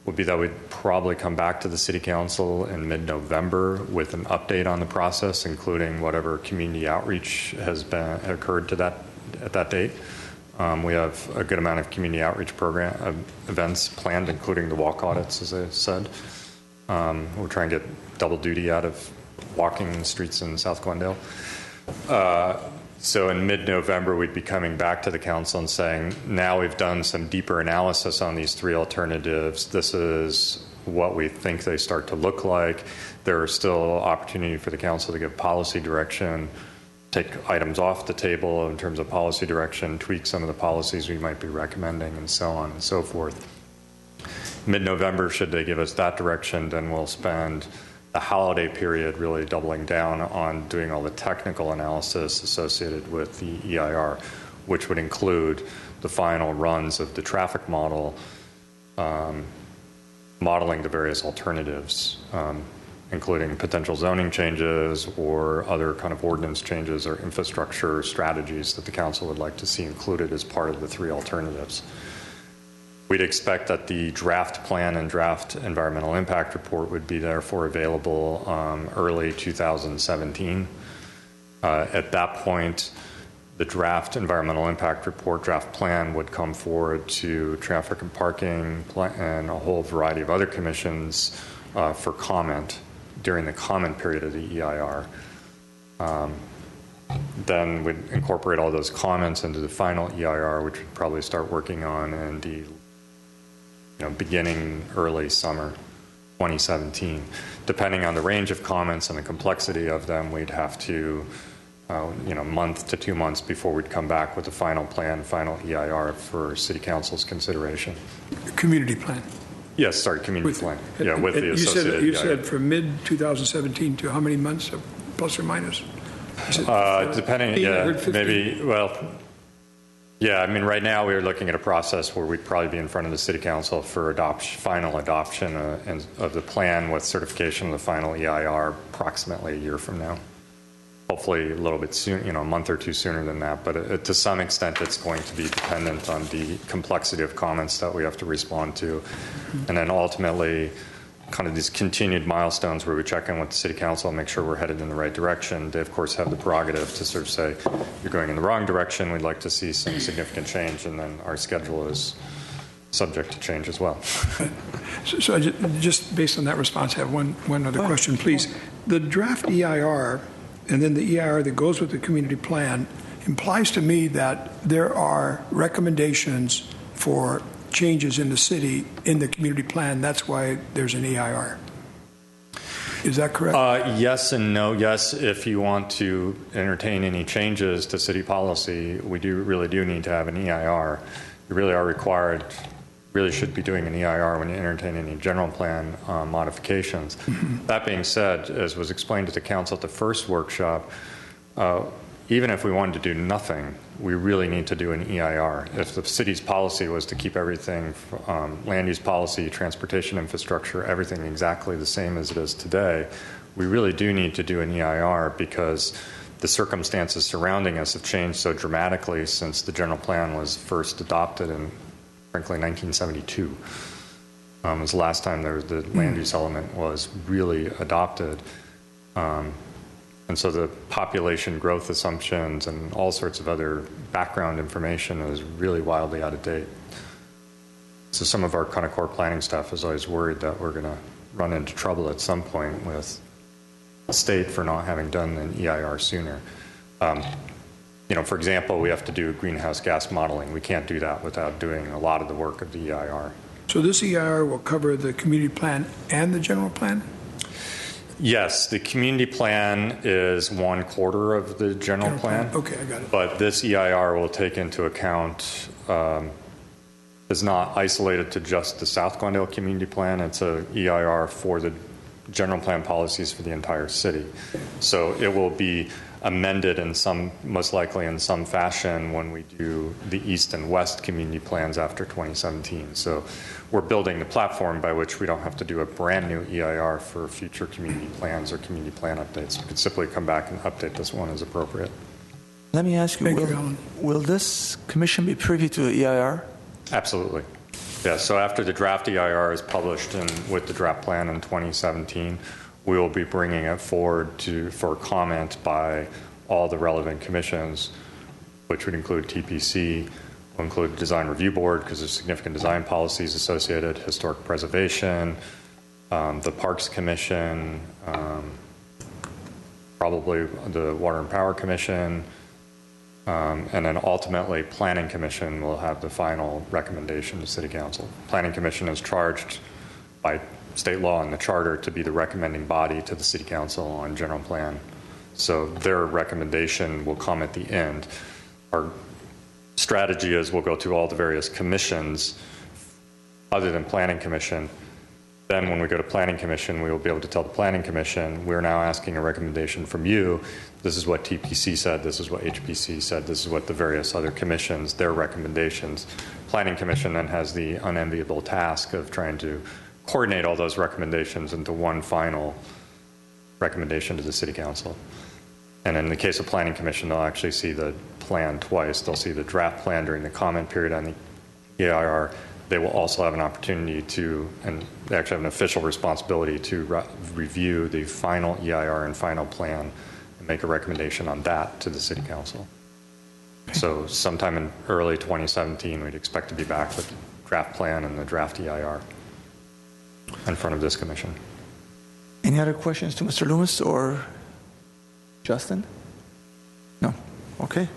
would be that we'd probably come back to the City Council in mid-November with an update on the process, including whatever community outreach has occurred to at that date. We have a good amount of community outreach events planned, including the walk audits, as I said. We're trying to get double duty out of walking the streets in South Glendale. So in mid-November, we'd be coming back to the council and saying, now we've done some deeper analysis on these three alternatives. This is what we think they start to look like. There is still opportunity for the council to give policy direction, take items off the table in terms of policy direction, tweak some of the policies we might be recommending, and so on and so forth. Mid-November, should they give us that direction, then we'll spend the holiday period really doubling down on doing all the technical analysis associated with the EIR, which would include the final runs of the traffic model, modeling the various alternatives, including potential zoning changes or other kind of ordinance changes or infrastructure strategies that the council would like to see included as part of the three alternatives. We'd expect that the draft plan and draft environmental impact report would be therefore available early 2017. At that point, the draft environmental impact report, draft plan would come forward to traffic and parking and a whole variety of other commissions for comment during the comment period of the EIR. Then we'd incorporate all those comments into the final EIR, which we'd probably start working on in the beginning early summer 2017. Depending on the range of comments and the complexity of them, we'd have to, month to 2 months before we'd come back with the final plan, final EIR for City Council's consideration. Community plan. Yes, sorry, community plan. Yeah, with the associated You said from mid-2017 to how many months, plus or minus? Depending, maybe, yeah, I mean, right now we're looking at a process where we'd probably be in front of the City Council for final adoption of the plan with certification of the final EIR approximately a year from now. Hopefully a little bit soon, a month or two sooner than that, but to some extent it's going to be dependent on the complexity of comments that we have to respond to. And then ultimately, kind of these continued milestones where we check in with the City Council and make sure we're headed in the right direction. They, of course, have the prerogative to sort of say, you're going in the wrong direction, we'd like to see some significant change, and then our schedule is subject to change as well. So I just based on that response, I have one other question, please. The draft EIR and then the EIR that goes with the community plan implies to me that there are recommendations for changes in the city in the community plan. That's why there's an EIR. Is that correct? Yes and no. Yes, if you want to entertain any changes to city policy, we really do need to have an EIR. You really are required, really should be doing an EIR when you entertain any general plan modifications. That being said, as was explained to the council at the first workshop, even if we wanted to do nothing, we really need to do an EIR. If the city's policy was to keep everything, land use policy, transportation infrastructure, everything exactly the same as it is today, we really do need to do an EIR because the circumstances surrounding us have changed so dramatically since the general plan was first adopted in, frankly, 1972. It was the last time the land use element was really adopted. And so the population growth assumptions and all sorts of other background information is really wildly out of date. So some of our kind of core planning staff is always worried that we're going to run into trouble at some point with the state for not having done an EIR sooner. For example, we have to do greenhouse gas modeling. We can't do that without doing a lot of the work of the EIR. So this EIR will cover the community plan and the general plan? Yes, the community plan is 1/4 of the general plan. Okay, I got it. But this EIR will take into account, is not isolated to just the South Glendale community plan. It's a EIR for the general plan policies for the entire city. So it will be amended in some, most likely in some fashion, when we do the east and west community plans after 2017. So we're building the platform by which we don't have to do a brand new EIR for future community plans or community plan updates. We could simply come back and update this one as appropriate. Let me ask you, will this commission be privy to the EIR? Absolutely. Yeah, so after the draft EIR is published and with the draft plan in 2017, we will be bringing it forward for comment by all the relevant commissions, which would include TPC, will include the Design Review Board because there's significant design policies associated, historic preservation, the Parks Commission, probably the Water and Power Commission, and then ultimately Planning Commission will have the final recommendation to City Council. Planning Commission is charged by state law and the charter to be the recommending body to the City Council on general plan. So their recommendation will come at the end. Our strategy is we'll go through all the various commissions other than Planning Commission. Then when we go to Planning Commission, we will be able to tell the Planning Commission, we're now asking a recommendation from you. This is what TPC said, this is what HPC said, this is what the various other commissions, their recommendations. Planning Commission then has the unenviable task of trying to coordinate all those recommendations into one final recommendation to the City Council. And in the case of Planning Commission, they'll actually see the plan twice. They'll see the draft plan during the comment period on the EIR. They will also have an opportunity to, and they actually have an official responsibility to review the final EIR and final plan and make a recommendation on that to the City Council. So sometime in early 2017, we'd expect to be back with the draft plan and the draft EIR in front of this commission. Any other questions to Mr. Loomis or Justin? No. Okay.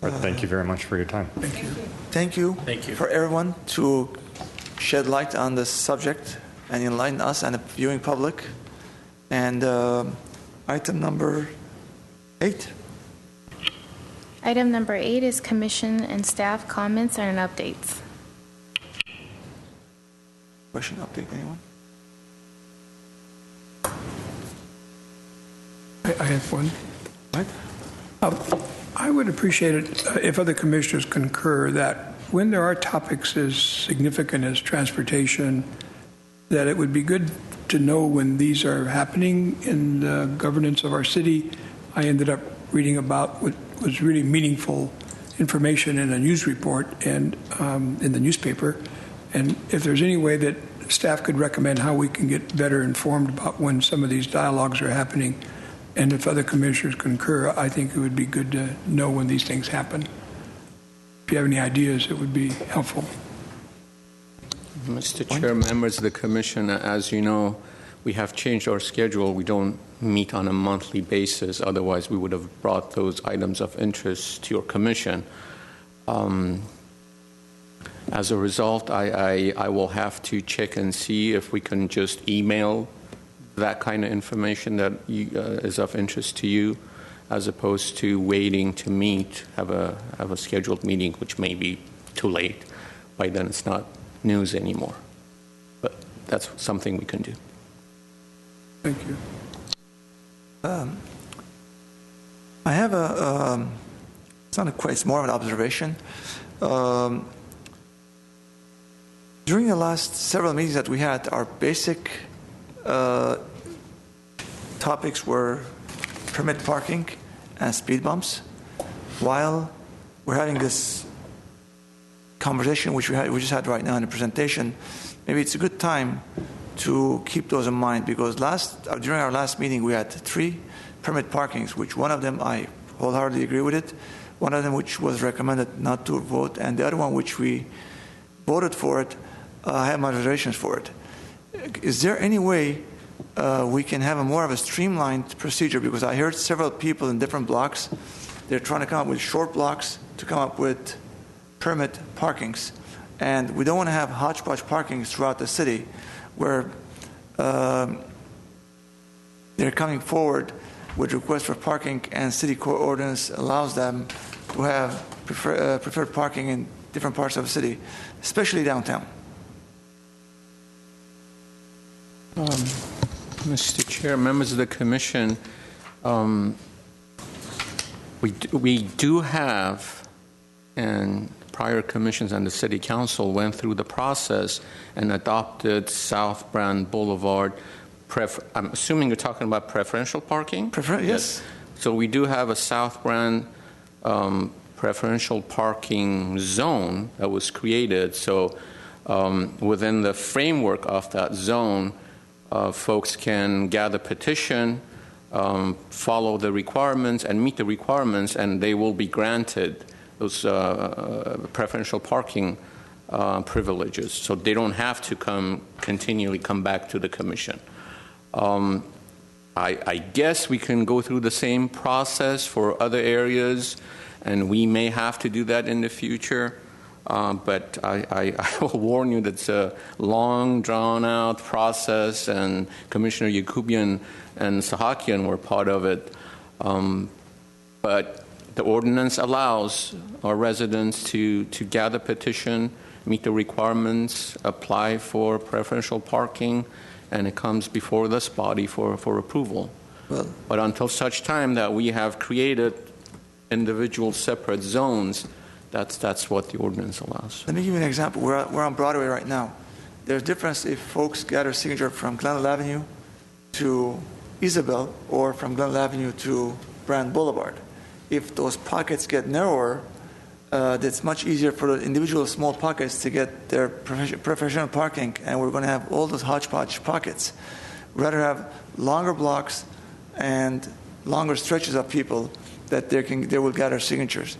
Thank you very much for your time. Thank you. Thank you. Thank you for everyone to shed light on this subject and enlighten us and the viewing public. And item number 8. Item number 8 is commission and staff comments and updates. Question, update, anyone? I have one. Right. I would appreciate it if other commissioners concur that when there are topics as significant as transportation, that it would be good to know when these are happening in the governance of our city. I ended up reading about what was really meaningful information in a news report and in the newspaper. And if there's any way that staff could recommend how we can get better informed about when some of these dialogues are happening, and if other commissioners concur, I think it would be good to know when these things happen. If you have any ideas, it would be helpful. Mr. Chair, members of the commission, as you know, we have changed our schedule. We don't meet on a monthly basis. Otherwise, we would have brought those items of interest to your commission. As a result, I will have to check and see if we can just email that kind of information that is of interest to you, as opposed to waiting to meet, have a scheduled meeting, which may be too late. By then, it's not news anymore. But that's something we can do. Thank you. I have it's not a question, it's more of an observation. During the last several meetings that we had, our basic topics were permit parking and speed bumps. While we're having this conversation, which we just had right now in the presentation, maybe it's a good time to keep those in mind, because during our last meeting we had 3 permit parkings, which one of them I wholeheartedly agree with it, one of them which was recommended not to vote, and the other one which we voted for it, I have my reservations for it. Is there any way we can have more of a streamlined procedure? Because I heard several people in different blocks, they're trying to come up with short blocks to come up with permit parkings. And we don't want to have hodgepodge parkings throughout the city where they're coming forward with requests for parking and city code ordinance allows them to have preferred parking in different parts of the city, especially downtown. Mr. Chair, members of the commission, we do have, and prior commissions and the city council went through the process and adopted South Brand Boulevard. I'm assuming you're talking about preferential parking? Yes. So we do have a South Brand preferential parking zone that was created. So within the framework of that zone, folks can gather petition, follow the requirements, and meet the requirements, and they will be granted those preferential parking privileges. So they don't have to continually come back to the commission. I guess we can go through the same process for other areas, and we may have to do that in the future. But I will warn you that it's a long, drawn-out process, and Commissioner Yakubian and Sahakian were part of it. But the ordinance allows our residents to gather petition, meet the requirements, apply for preferential parking, and it comes before this body for approval. Well, but until such time that we have created individual separate zones, that's what the ordinance allows. let me give you an example. We're on Broadway right now. There's a difference if folks gather signature from Glendale Avenue to Isabel or from Glendale Avenue to Brand Boulevard. If those pockets get narrower, it's much easier for the individual small pockets to get their professional parking, and we're going to have all those hodgepodge pockets. We'd rather have longer blocks and longer stretches of people that they will gather signatures.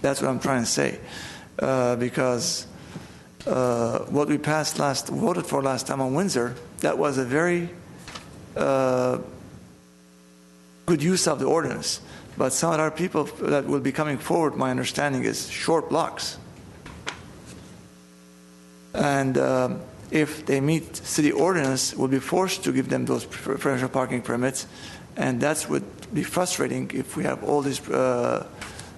That's what I'm trying to say, because what we voted for last time on Windsor, that was a very good use of the ordinance. But some other people that will be coming forward, my understanding is short blocks. And if they meet city ordinance, will be forced to give them those preferential parking permits, and that would be frustrating if we have all these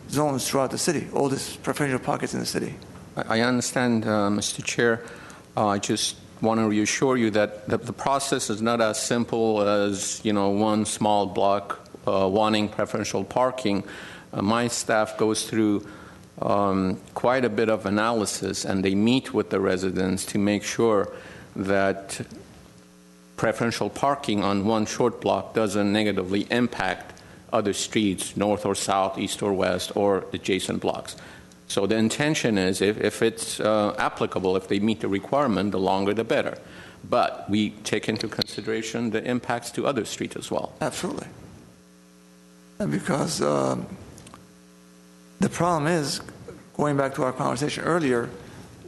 zones throughout the city, all these preferential pockets in the city. I understand, Mr. Chair. I just want to reassure you that the process is not as simple as, one small block wanting preferential parking. My staff goes through quite a bit of analysis, and they meet with the residents to make sure that preferential parking on one short block doesn't negatively impact other streets, north or south, east or west, or adjacent blocks. So the intention is, if it's applicable, if they meet the requirement, the longer the better. But we take into consideration the impacts to other streets as well. Absolutely. And because the problem is, going back to our conversation earlier,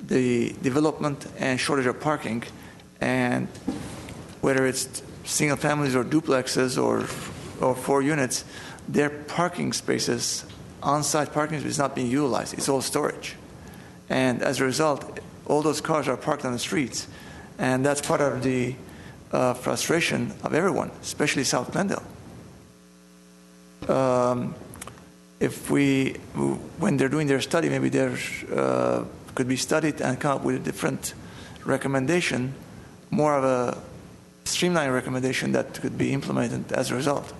the development and shortage of parking, and whether it's single families or duplexes or 4 units, their parking spaces, on-site parking space, is not being utilized. It's all storage. And as a result, all those cars are parked on the streets. And that's part of the frustration of everyone, especially South Glendale. When they're doing their study, maybe there could be studied and come up with a different recommendation, more of a streamlined recommendation that could be implemented as a result.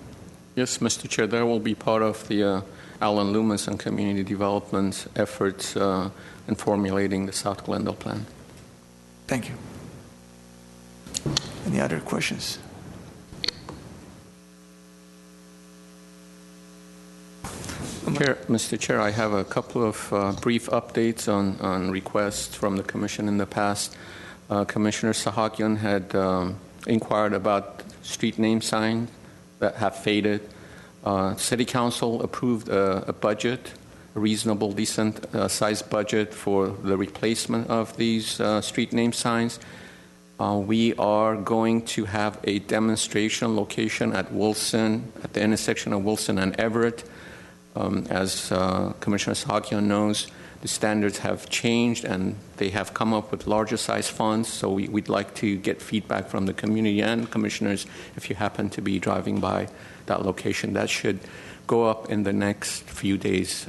Yes, Mr. Chair, that will be part of the Alan Loomis and Community Development efforts in formulating the South Glendale plan. Thank you. Any other questions? Mr. Chair, I have a couple of brief updates on requests from the Commission in the past. Commissioner Sahakian had inquired about street name signs that have faded. City Council approved a budget, a reasonable, decent sized budget for the replacement of these street name signs. We are going to have a demonstration location at Wilson, at the intersection of Wilson and Everett. As Commissioner Sahakian knows, the standards have changed and they have come up with larger size fonts, so we'd like to get feedback from the community and commissioners if you happen to be driving by that location. That should go up in the next few days.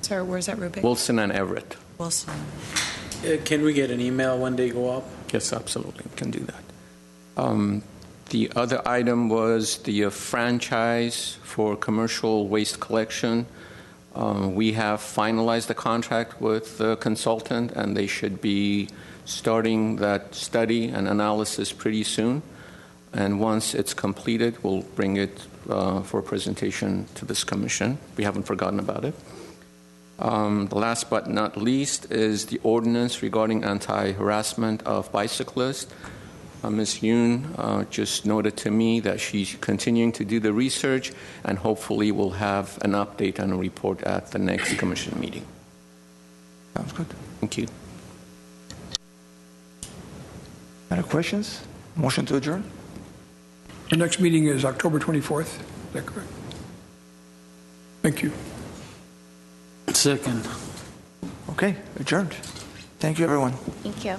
Sorry, where's that, Rubik? Wilson and Everett. Wilson. Can we get an email when they go up? Yes, absolutely, we can do that. The other item was the franchise for commercial waste collection. We have finalized the contract with the consultant, and they should be starting that study and analysis pretty soon. And once it's completed, we'll bring it for presentation to this commission. We haven't forgotten about it. The last but not least is the ordinance regarding anti-harassment of bicyclists. Ms. Yoon just noted to me that she's continuing to do the research, and hopefully we'll have an update and a report at the next commission meeting. Sounds good. Thank you. Any questions? Motion to adjourn? Our next meeting is October 24th. Is that correct? Thank you. Second. Okay, adjourned. Thank you, everyone. Thank you.